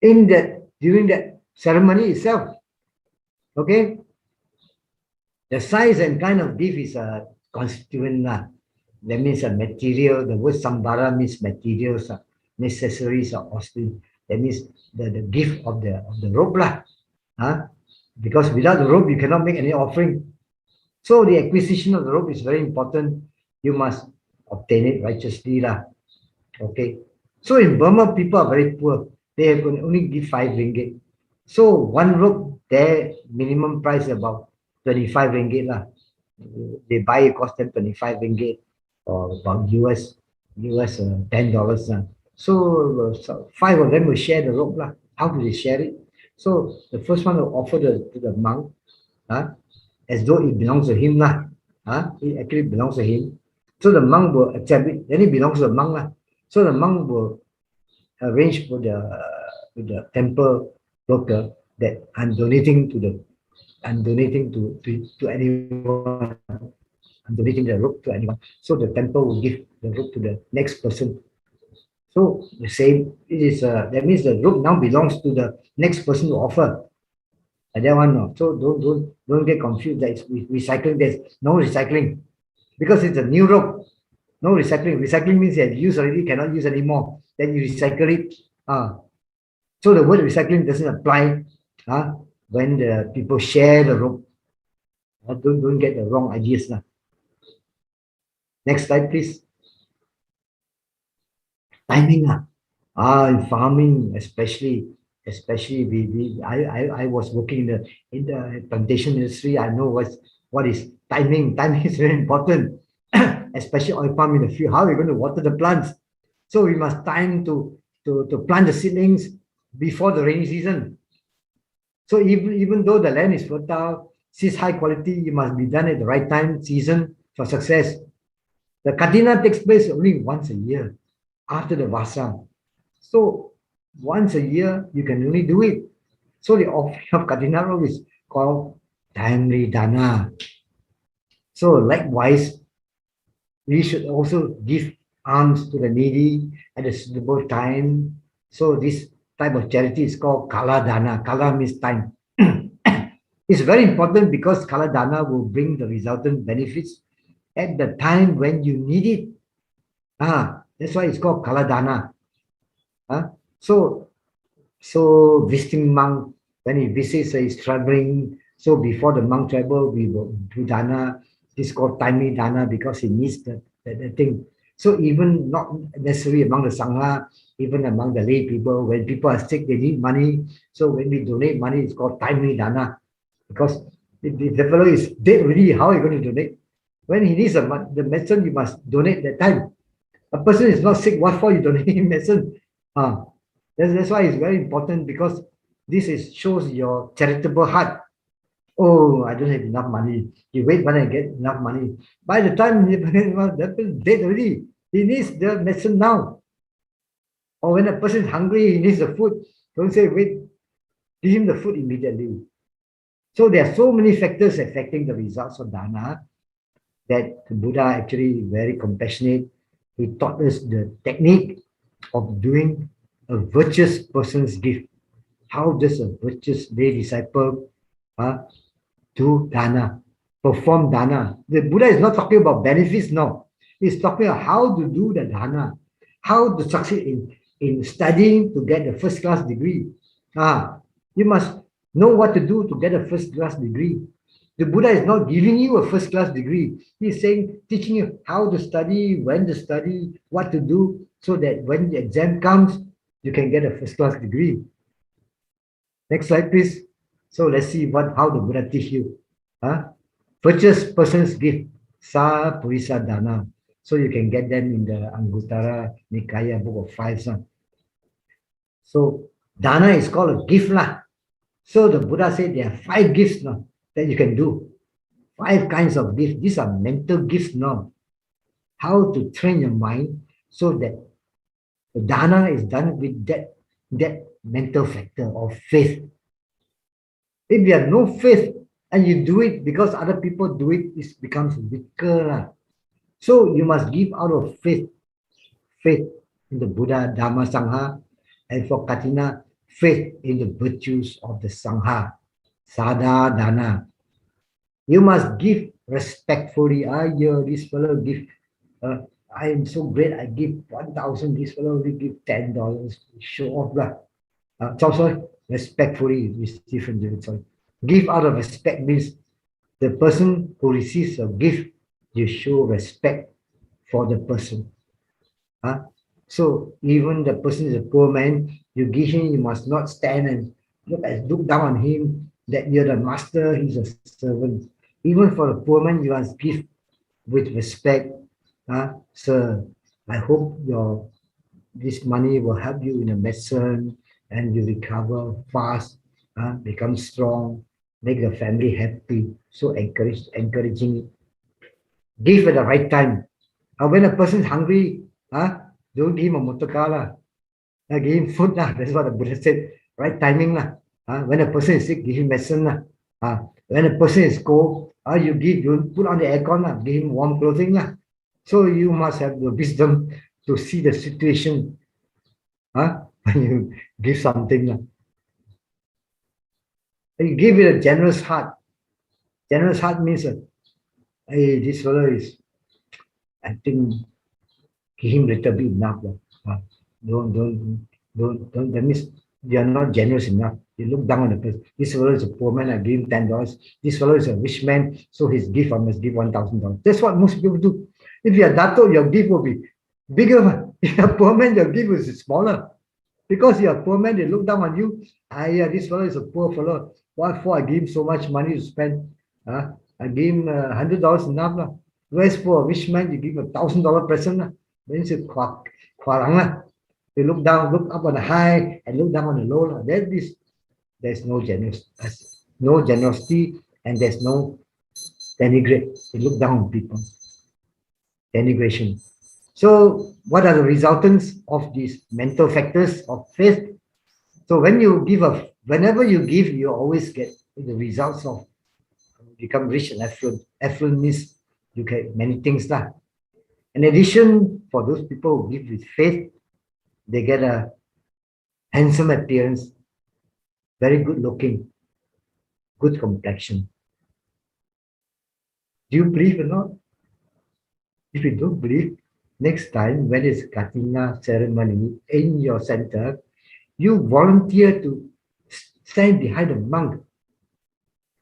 in that during that ceremony itself. Okay? The size and kind of gift is a constituent. That means a material. The word sambara means materials, necessaries, or austin. That means the gift of the robe. Because without the robe, you cannot make any offering. So the acquisition of the robe is very important. You must obtain it righteously. Okay. So in Burma, people are very poor. They can only give 5 ringgit. So one robe, their minimum price is about 25 ringgit. They buy it, cost them 25 ringgit or about US $10. So 5 of them will share the robe. How do they share it? So the first one will offer to the monk as though it belongs to him. It actually belongs to him. So the monk will accept it. Then it belongs to the monk. So the monk will arrange for the temple worker that I'm donating to anyone. I'm donating the robe to anyone. So the temple will give the robe to the next person. So the same, it is that means the robe now belongs to the next person to offer. And that one, no. So don't get confused that it's recycling. There's no recycling because it's a new robe. No recycling. Recycling means that you use already cannot use anymore. Then you recycle it. So the word recycling doesn't apply when the people share the robe. Don't get the wrong ideas. Next slide, please. Timing. In farming, especially I was working in the plantation industry. I know what is timing. Timing is very important, especially oil palm in the field. How are we going to water the plants? So we must time to plant the seedlings before the rainy season. So even though the land is fertile, seeds high quality, you must be done at the right time, season for success. The Katina takes place only once a year after the Vasa. So once a year, you can only do it. So the offering of Katina robe is called timely Dāna. So likewise, we should also give alms to the needy at a suitable time. So this type of charity is called Kala Dāna. Kala means time. It's very important because Kala Dāna will bring the resultant benefits at the time when you need it. That's why it's called Kala Dāna. So visiting monk, when he visits, he's traveling. So before the monk travel, we will do Dāna. This is called timely Dāna because he needs the thing. So even not necessarily among the Sangha, even among the lay people, when people are sick, they need money. So when we donate money, it's called timely Dāna. Because if the fellow is dead already, how are you going to donate? When he needs the medicine, you must donate that time. A person is not sick, what for you donate him medicine? That's why it's very important because this shows your charitable heart. Oh, I don't have enough money. You wait when I get enough money. By the time that person is dead already, he needs the medicine now. Or when a person is hungry, he needs the food. Don't say, wait, give him the food immediately. So there are so many factors affecting the results of dana that the Buddha actually very compassionate. He taught us the technique of doing a virtuous person's gift. How does a virtuous lay disciple do dana, perform dana? The Buddha is not talking about benefits, no. He's talking about how to do the dana, how to succeed in studying to get the first class degree. You must know what to do to get a first class degree. The Buddha is not giving you a first class degree. He's saying, teaching you how to study, when to study, what to do, so that when the exam comes, you can get a first class degree. Next slide, please. So let's see how the Buddha teach you. Virtuous person's gift, Sappurisa Dāna. So you can get them in the Anguttara Nikaya book of 5. So dana is called a gift lah. So the Buddha said there are 5 gifts now that you can do. 5 kinds of gifts. These are mental gifts now. How to train your mind so that the dana is done with that mental factor of faith. If you have no faith and you do it because other people do it, it becomes weaker. So you must give out of faith in the Buddha, Dhamma, Sangha, and for Katina, faith in the virtues of the Sangha, Sada, Dana. You must give respectfully. This fellow give, I am so great, I give 1,000, this fellow will give $10, show off. Sorry, respectfully is different. Sorry. Give out of respect means the person who receives a gift, you show respect for the person. So even the person is a poor man, you give him, you must not stand and look down on him, that you're the master, he's a servant. Even for a poor man, you must give with respect. Sir, I hope this money will help you in a medicine and you recover fast, become strong, make the family happy. So encouraging it. Give at the right time. When a person is hungry, don't give him a motor car. Give him food. That's what the Buddha said. Right timing. When a person is sick, give him medicine. When a person is cold, you put on the aircon. Give him warm clothing. So you must have the wisdom to see the situation when you give something. You give it a generous heart. Generous heart means, hey, this fellow is, I think, give him little bit enough. Don't. That means you are not generous enough. You look down on the person. This fellow is a poor man, I give him $10. This fellow is a rich man, so his gift I must give $1,000. That's what most people do. If you are dato, your gift will be bigger. If you are poor man, your gift is smaller. Because you are poor man, they look down on you. Yeah, this fellow is a poor fellow. What for? I give him so much money to spend. I give him $100 enough. Whereas for a rich man, you give him $1,000 present. Then it's a you look up on the high and look down on the low. There's no generosity, and there's no denigrate. You look down on people. Denigration. So what are the resultants of these mental factors of faith? So whenever you give, you always get the results of become rich and affluent. Affluent means you get many things. In addition, for those people who give with faith, they get a handsome appearance, very good looking, good complexion. Do you believe or not? If you don't believe, next time when it's Katina ceremony in your center, you volunteer to stand behind the monk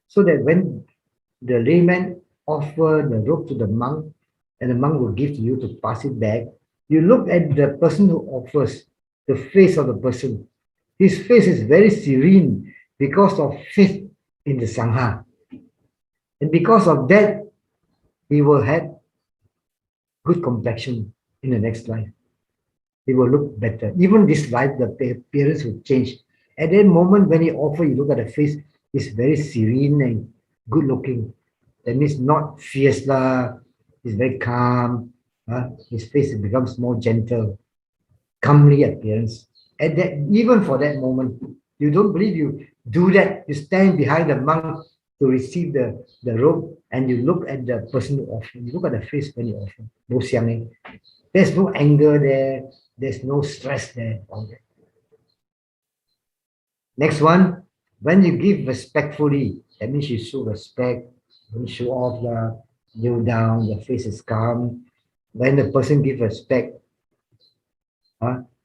so that when the layman offer the robe to the monk and the monk will give to you to pass it back, you look at the person who offers, the face of the person. His face is very serene because of faith in the Sangha. And because of that, he will have good complexion in the next life. He will look better. Even this life, the appearance will change. At that moment when he offers, you look at the face, it's very serene and good looking. That means not fierce lah. He's very calm. His face becomes more gentle, comely appearance. And that even for that moment, you don't believe you do that. You stand behind the monk to receive the robe, and you look at the person who offer. You look at the face when you offer. No xiang. There's no anger there. There's no stress there. All that. Next one, when you give respectfully, that means you show respect, don't show off, kneel down, your face is calm. When the person gives respect,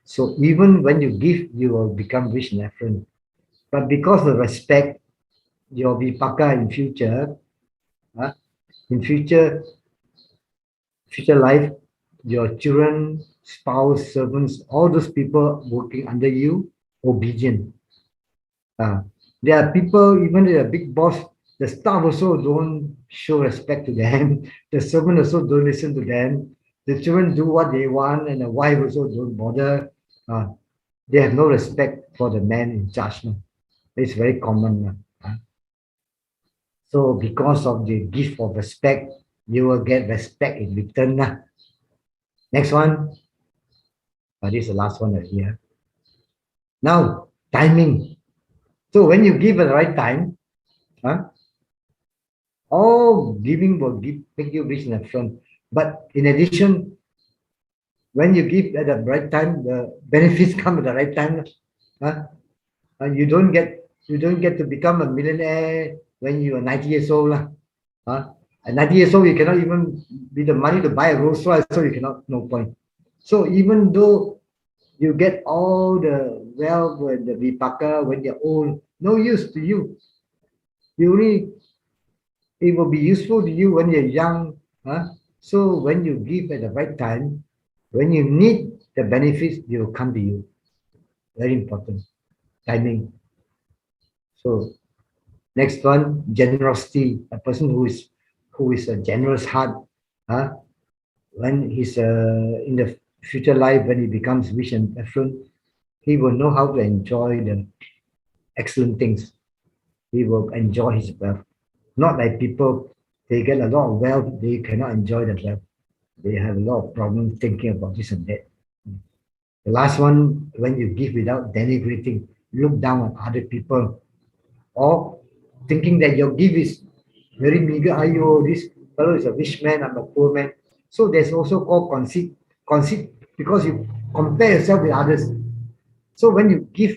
so even when you give, you will become rich and affluent. But because of respect, your vipaka in future life, your children, spouse, servants, all those people working under you, obedient. There are people, even the big boss, the staff also don't show respect to them. The servant also don't listen to them. The children do what they want, and the wife also don't bother. They have no respect for the man in charge. It's very common. So because of the gift of respect, you will get respect in return. Next one. This is the last one here. Now, timing. So when you give at the right time, all giving will make you rich and affluent. But in addition, when you give at the right time, the benefits come at the right time. You don't get to become a millionaire when you are 90 years old. At 90 years old, you cannot even be the money to buy a Rolls Royce, so you cannot, no point. So even though you get all the wealth and the vipaka when you're old, no use to you. It will be useful to you when you're young. So when you give at the right time, when you need the benefits, they will come to you. Very important. Timing. So next one, generosity. A person who is a generous heart, when he's in the future life, when he becomes rich and affluent, he will know how to enjoy the excellent things. He will enjoy his wealth. Not like people, they get a lot of wealth, they cannot enjoy the wealth. They have a lot of problems thinking about this and that. The last one, when you give without denigrating, look down on other people, or thinking that your gift is very meager. Ayo, this fellow is a rich man, I'm a poor man. So there's also called conceit. Conceit because you compare yourself with others. So when you give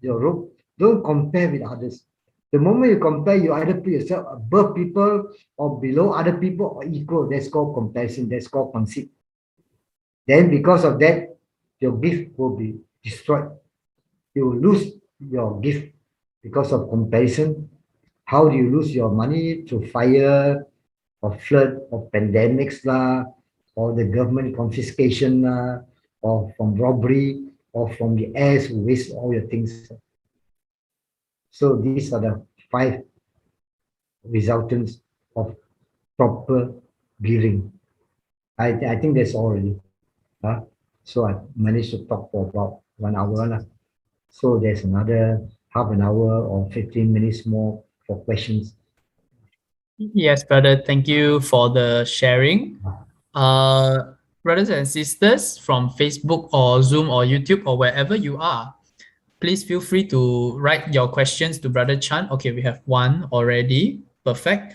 your robe, don't compare with others. The moment you compare, you either put yourself above people or below other people or equal. That's called comparison. That's called conceit. Then because of that, your gift will be destroyed. You will lose your gift because of comparison. How do you lose your money? Through fire or flood or pandemics or the government confiscation or from robbery or from the heirs who waste all your things. So these are the 5 resultants of proper giving. I think that's already. So I managed to talk for about 1 hour. So there's another half an hour or 15 minutes more for questions. Yes, brother. Thank you for the sharing. Brothers and sisters from Facebook or Zoom or YouTube or wherever you are, please feel free to write your questions to Brother Chan. Okay, we have one already. Perfect.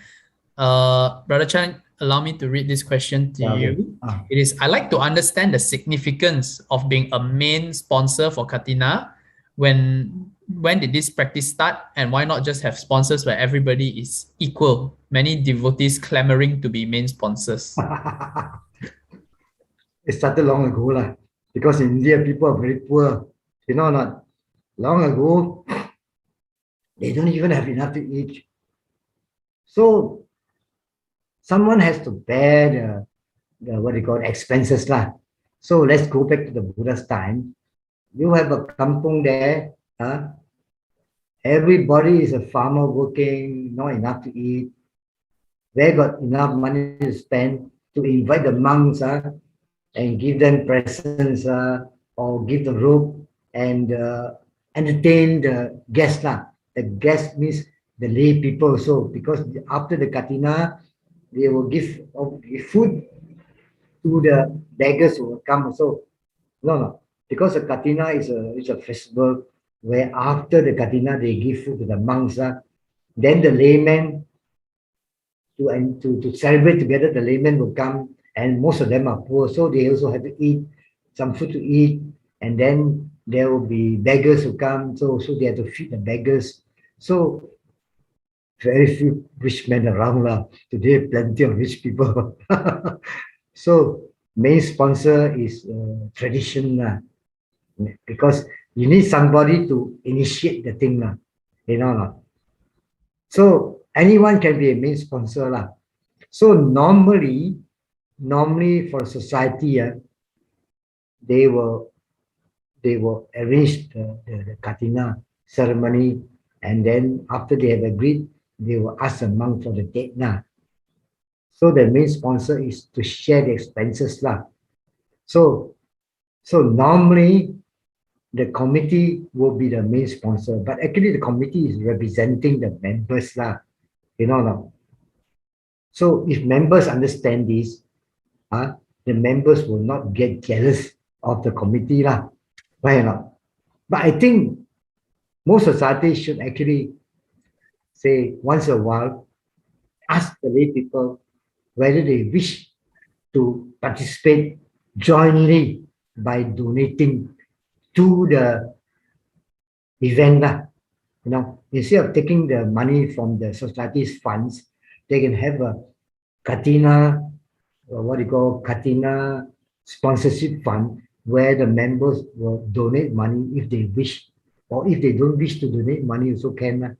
Brother Chan, allow me to read this question to you. It is, I like to understand the significance of being a main sponsor for Katina. When did this practice start, and why not just have sponsors where everybody is equal? Many devotees clamoring to be main sponsors. It started long ago, because in India people are very poor. You know not? Long ago, they don't even have enough to eat. So someone has to bear the what you call expenses. So let's go back to the Buddha's time. You have a kampung there. Everybody is a farmer working, not enough to eat. They got enough money to spend to invite the monks and give them presents or give the robe and entertain the guests. The guest means the lay people also, because after the Katina, they will give food to the beggars who will come also. No, because the Katina is a festival where after the Katina they give food to the monks. Then the laymen to celebrate together, the laymen will come, and most of them are poor, so they also have to eat some food to eat, and then there will be beggars who come, so they have to feed the beggars. So very few rich men around lah. Today, plenty of rich people. So main sponsor is tradition lah, because you need somebody to initiate the thing lah, you know lah. So anyone can be a main sponsor lah. So normally for society, they will arrange the Katina ceremony, and then after they have agreed, they will ask the monk for the date now. So the main sponsor is to share the expenses lah. So normally the committee will be the main sponsor, but actually the committee is representing the members lah. You know now. So if members understand this, the members will not get jealous of the committee lah. Right or not? But I think most societies should actually say once a while, ask the lay people whether they wish to participate jointly by donating to the event lah. You know, instead of taking the money from the society's funds, they can have a Katina, what you call Katina sponsorship fund, where the members will donate money if they wish, or if they don't wish to donate money, also can.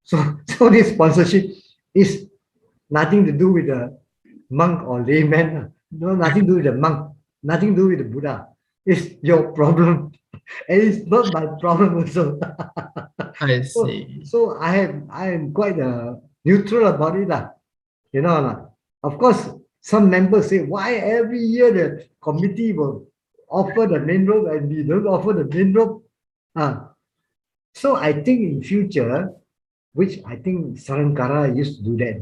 So this sponsorship is nothing to do with the monk or layman. No, nothing to do with the monk, nothing to do with the Buddha. It's your problem, and it's not my problem also. I see. So I am quite neutral about it lah. You know, of course, some members say, why every year the committee will offer the main robe and we don't offer the main robe? So I think in future, which I think Sarankara used to do that,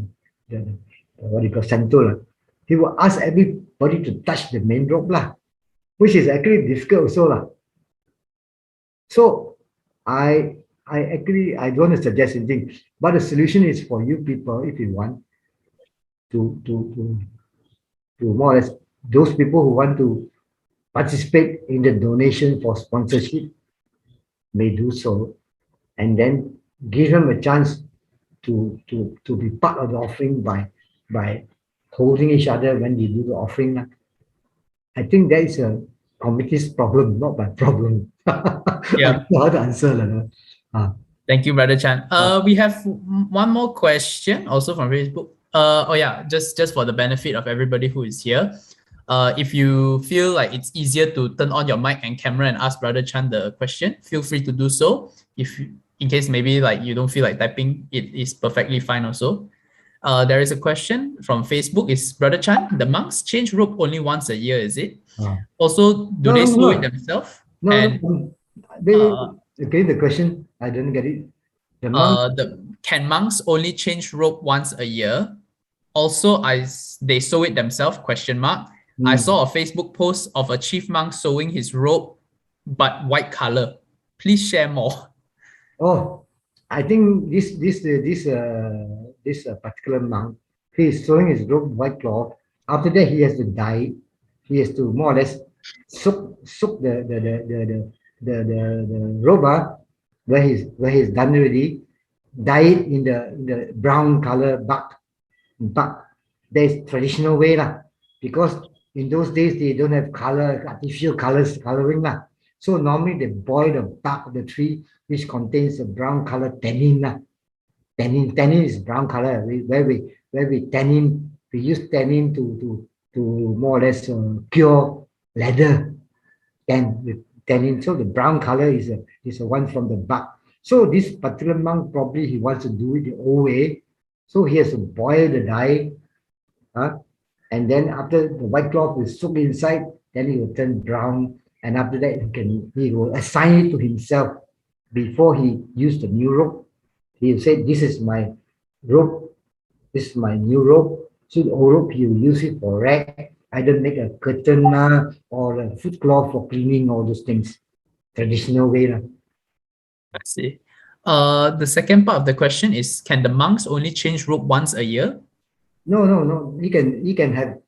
what you call Santul, he will ask everybody to touch the main robe lah, which is actually difficult also lah. So I don't want to suggest anything, but the solution is for you people, if you want to more or less, those people who want to participate in the donation for sponsorship may do so, and then give them a chance to be part of the offering by holding each other when they do the offering. I think that is a committee's problem, not my problem. Yeah. How to answer that? Thank you, Brother Chan. We have one more question also from Facebook. Oh yeah, just for the benefit of everybody who is here. If you feel like it's easier to turn on your mic and camera and ask Brother Chan the question, feel free to do so. In case maybe like you don't feel like typing, it is perfectly fine also. There is a question from Facebook. Is Brother Chan, the monks change robe only once a year, is it? Also, do they sew it themselves? Okay, the question, I didn't get it. Can monks only change robe once a year? Also, they sew it themselves, question mark. I saw a Facebook post of a chief monk sewing his robe, but white color. Please share more. Oh, I think this particular monk, he is sewing his robe white cloth. After that, he has to dye. He has to more or less soak the robe where he's done already, dye it in the brown color bark. There's traditional way lah, because in those days they don't have artificial coloring lah. So normally they boil the bark of the tree, which contains a brown color tannin. Tannin is brown color. Where we tannin, we use tannin to more or less cure leather. Tannin. So the brown color is a one from the bark. So this particular monk probably he wants to do it the old way. So he has to boil the dye, and then after the white cloth is soaked inside, then it will turn brown. And after that, he will assign it to himself before he used the new rope. He said, this is my rope, this is my new rope. So the old rope, you use it for rack, either make a curtain or a foot cloth for cleaning, all those things. Traditional way. I see. The second part of the question is, can the monks only change robe once a year? No. He can have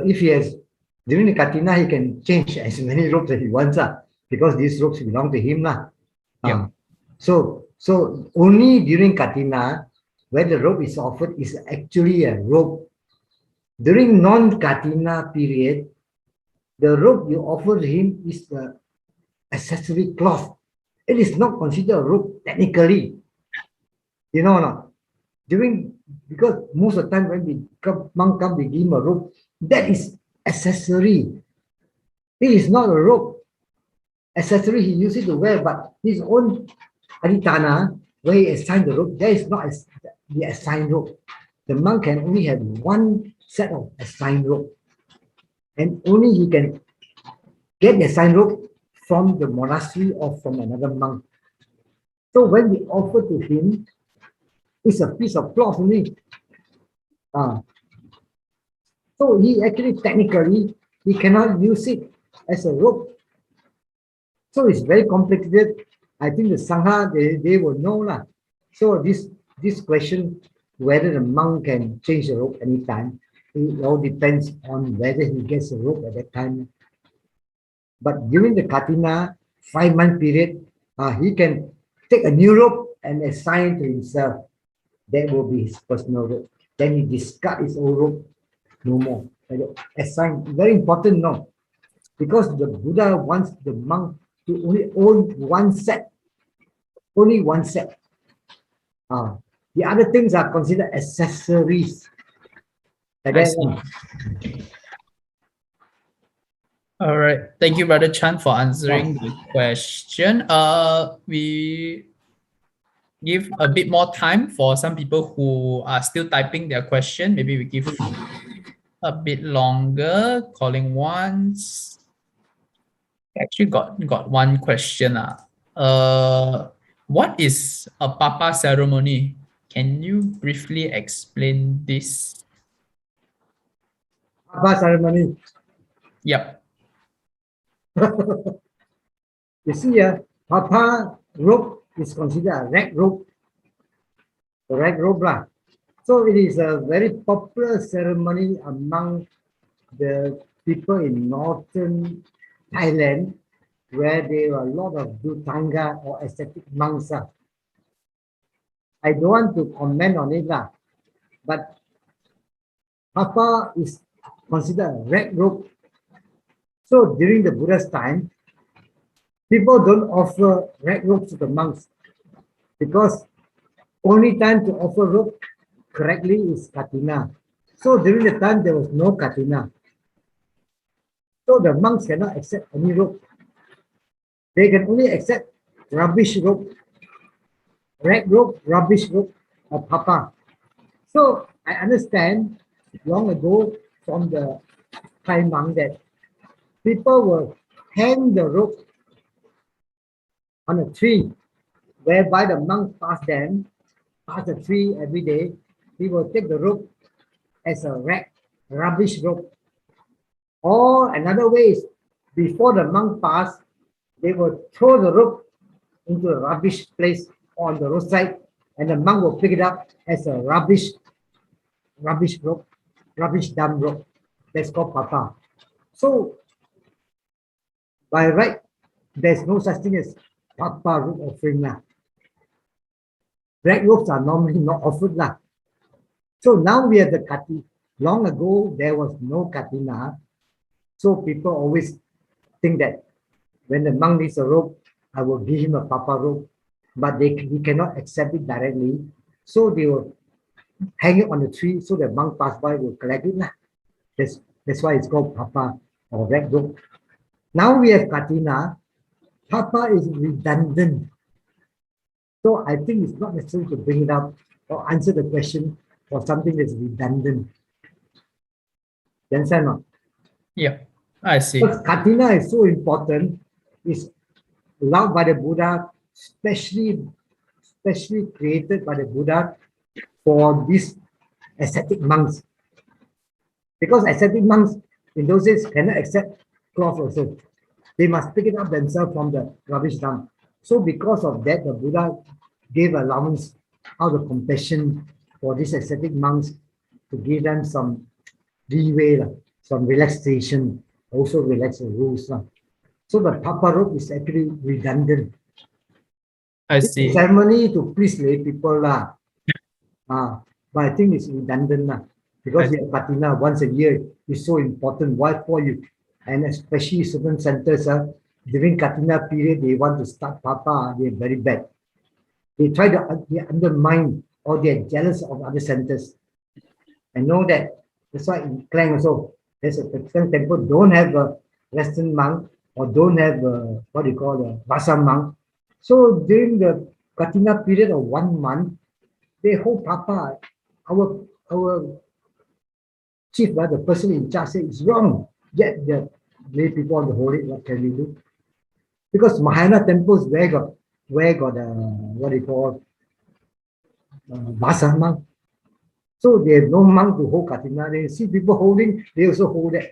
if he has during the Katina, he can change as many robes as he wants, because these robes belong to him. Yep. So only during Katina, where the robe is offered, is actually a robe. During non-Katina period, the robe you offer him is the accessory cloth. It is not considered a robe technically. You know or not? Because most of the time when monk come, we give him a robe. That is accessory. It is not a robe. Accessory he uses to wear, but his own aditana, where he assigned the robe, that is not the assigned robe. The monk can only have one set of assigned robe, and only he can get the assigned robe from the monastery or from another monk. So when we offer to him, it's a piece of cloth only. So he actually technically he cannot use it as a rope. So it's very complicated. I think the Sangha they will know lah. So this question whether the monk can change the rope anytime, it all depends on whether he gets a rope at that time. But during the Katina 5-month period, he can take a new rope and assign to himself. That will be his personal rope. Then he discard his old rope. No more. Assign. Very important, no. Because the Buddha wants the monk to only own one set. Only one set. The other things are considered accessories. I see. All right. Thank you, Brother Chan, for answering the question. We give a bit more time for some people who are still typing their question. Maybe we give a bit longer, calling once. Actually got one question. What is a Papa ceremony? Can you briefly explain this? Papa ceremony. Yep. You see, Papa rope is considered a rag rope. The rag rope. So it is a very popular ceremony among the people in northern Thailand, where there are a lot of Dutanga or ascetic monks. I don't want to comment on it, but Papa is considered a rag rope. So during the Buddha's time, people don't offer rag ropes to the monks because only time to offer rope correctly is Katina. So during the time there was no Katina. So the monks cannot accept any rope. They can only accept rubbish rope, rag rope, rubbish rope, or Papa. So I understand long ago from the Thai monk that people will hang the rope on a tree, whereby the monk pass the tree every day. He will take the rope as a rubbish rope. Or another way is, before the monk pass, they will throw the rope into a rubbish place on the roadside, and the monk will pick it up as a rubbish rope, rubbish dump rope. That's called Papa. So by right, there's no such thing as Papa rope offering. Rag ropes are normally not offered. So now we have the Kati. Long ago, there was no Katina. So people always think that when the monk needs a rope, I will give him a Papa rope, but he cannot accept it directly. So they will hang it on the tree so the monk pass by will collect it. That's why it's called Papa or rag rope. Now we have Katina. Papa is redundant. So I think it's not necessary to bring it up or answer the question for something that's redundant. You understand not? Yeah, I see. Because Katina is so important, it's allowed by the Buddha, especially specially created by the Buddha for these ascetic monks. Because ascetic monks in those days cannot accept cloth also. They must pick it up themselves from the rubbish dump. So because of that, the Buddha gave allowance out of compassion for these ascetic monks to give them some leeway, some relaxation, also relax the rules. So the Papa robe is actually redundant. I It's a see. ceremony to please lay people. But I think it's redundant because you have Katina once a year is so important. Why for you? And especially certain centers during Katina period, they want to start Papa, they're very bad. They try to undermine or they're jealous of other centers. I know that. That's why in Klang also, there's a Petaling temple, don't have a Western monk or don't have a, what do you call a Vasa monk. So during the Katina period of 1 month, they hold Papa, our chief, the person in charge said it's wrong. Yet the lay people want to hold it, what can we do? Because Mahayana temples where got what do you call Vasa monk. So they have no monk to hold Katina. They see people holding, they also hold that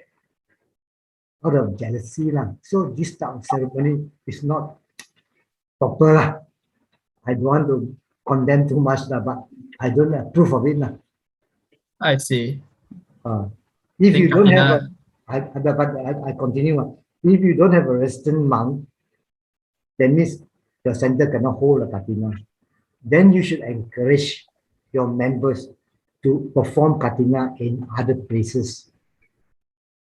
out of jealousy. So this type of ceremony is not proper. I don't want to condemn too much, but I don't approve of it. I see. If you don't have Katina, I continue. If you don't have a Western monk, that means the center cannot hold a Katina. Then you should encourage your members to perform Katina in other places.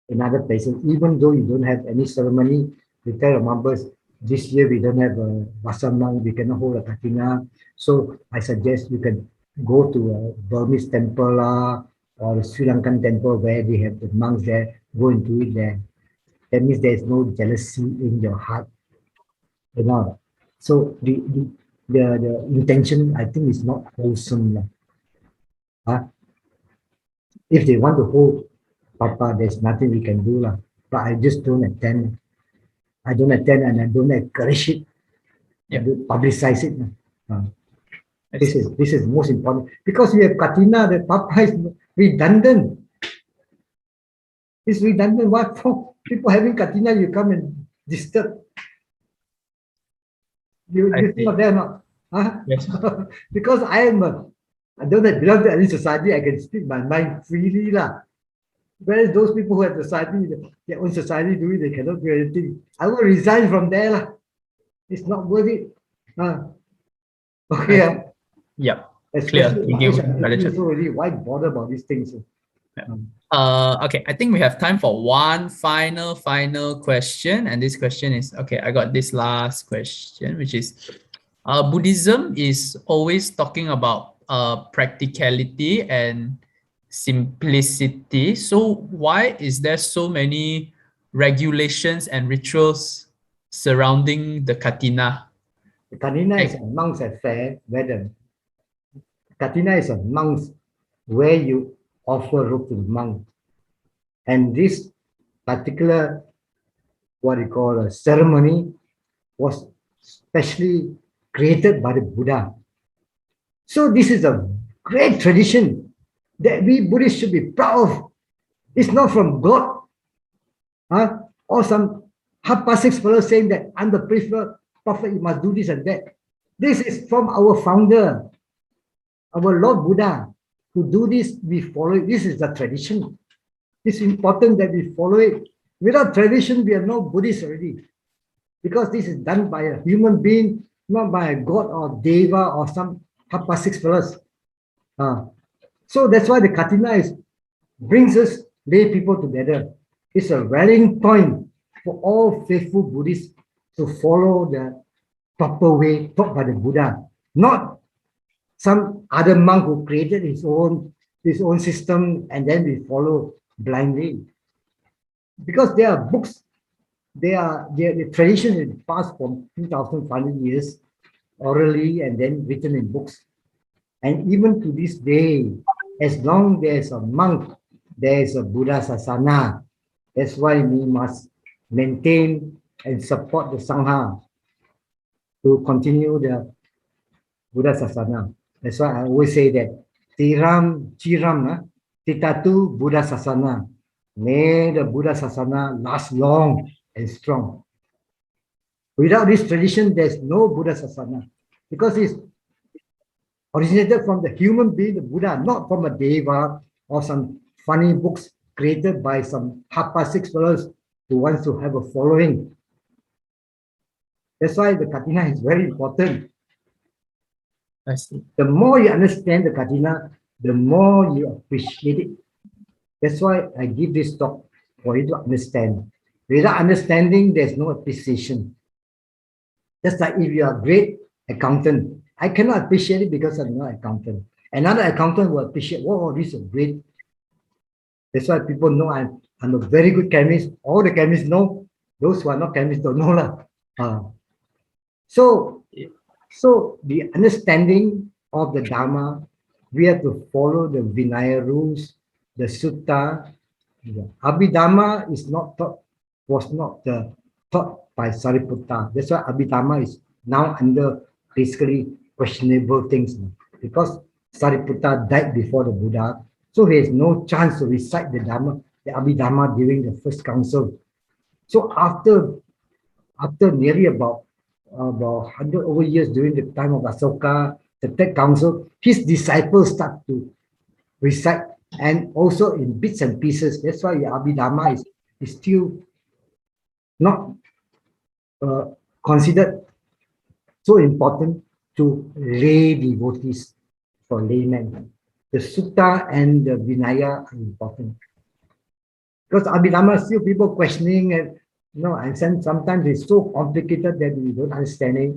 Even though you don't have any ceremony, you tell your members, this year we don't have a Vasa monk, we cannot hold a Katina. So I suggest you can go to a Burmese temple or a Sri Lankan temple where they have the monks there, go and do it there. That means there's no jealousy in your heart. So the intention, I think, is not wholesome. If they want to hold Papa, there's nothing we can do. But I just don't attend. I don't attend and I don't encourage it. I don't publicize it. This is most important. Because we have Katina, the Papa is redundant. It's redundant. What for? People having Katina, you come and disturb. You think of that or not? yes. Because I don't belong to any society, I can speak my mind freely. Whereas those people who have society, their own society do it, they cannot do anything. I will resign from there. It's not worth it. Okay. Yep. Clear. Especially Thank you. so really, why bother about these things? Okay, I think we have time for one final question. And this question is, okay, I got this last question, which is, Buddhism is always talking about practicality and simplicity. So why is there so many regulations and rituals surrounding the Katina? The Katina is a monk's affair, where the Katina is a monk's where you offer rope to the monk. And this particular, what you call a ceremony, was specially created by the Buddha. So this is a great tradition that we Buddhists should be proud of. It's not from God, or some half-past fellows saying that I'm the prophet, you must do this and that. This is from our founder, our Lord Buddha. To do this, we follow it. This is the tradition. It's important that we follow it. Without tradition, we are no Buddhists already. Because this is done by a human being, not by a god or deva or some half-past fellows. So that's why the Katina brings us lay people together. It's a rallying point for all faithful Buddhists to follow the proper way taught by the Buddha, not some other monk who created his own system and then we follow blindly. Because there are books, the tradition is passed from 2,500 years orally and then written in books. And even to this day, as long there's a monk, there is a Buddha Sasana. That's why we must maintain and support the Sangha to continue Buddha Sasana. That's why I always say that Chiram, Titatu Buddha Sasana. May the Buddha Sasana last long and strong. Without this tradition, there's no Buddha Sasana. Because it's originated from the human being, the Buddha, not from a Deva or some funny books created by some half-past fellows who wants to have a following. That's why the Katina is very important. I see. The more you understand the Katina, the more you appreciate it. That's why I give this talk for you to understand. Without understanding, there's no appreciation. Just like if you are a great accountant, I cannot appreciate it because I'm not an accountant. Another accountant will appreciate, oh, this is great. That's why people know I'm a very good chemist. All the chemists know. Those who are not chemists don't know. So the understanding of the Dhamma, we have to follow the Vinaya rules, the Sutta. The Abhidhamma was not taught by Sariputta. That's why Abhidhamma is now under basically questionable things, because Sariputta died before the Buddha, so he has no chance to recite the Dhamma, the Abhidhamma during the first council. So after nearly about 100 over years during the time of Asoka, the third council, his disciples start to recite, and also in bits and pieces. That's why the Abhidhamma is still not considered so important to lay devotees, for laymen. The Sutta and the Vinaya are important. Because Abhidhamma, still people questioning, and and sometimes it's so complicated that we don't understand it.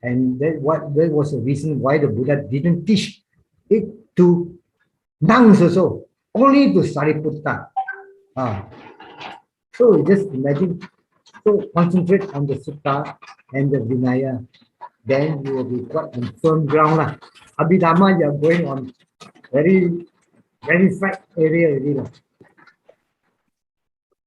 And that was the reason why the Buddha didn't teach it to monks also, only to Sariputta. So just imagine, so concentrate on the Sutta and the Vinaya, then you will be quite on firm ground. Abhidhamma, you are going on very, very flat area already.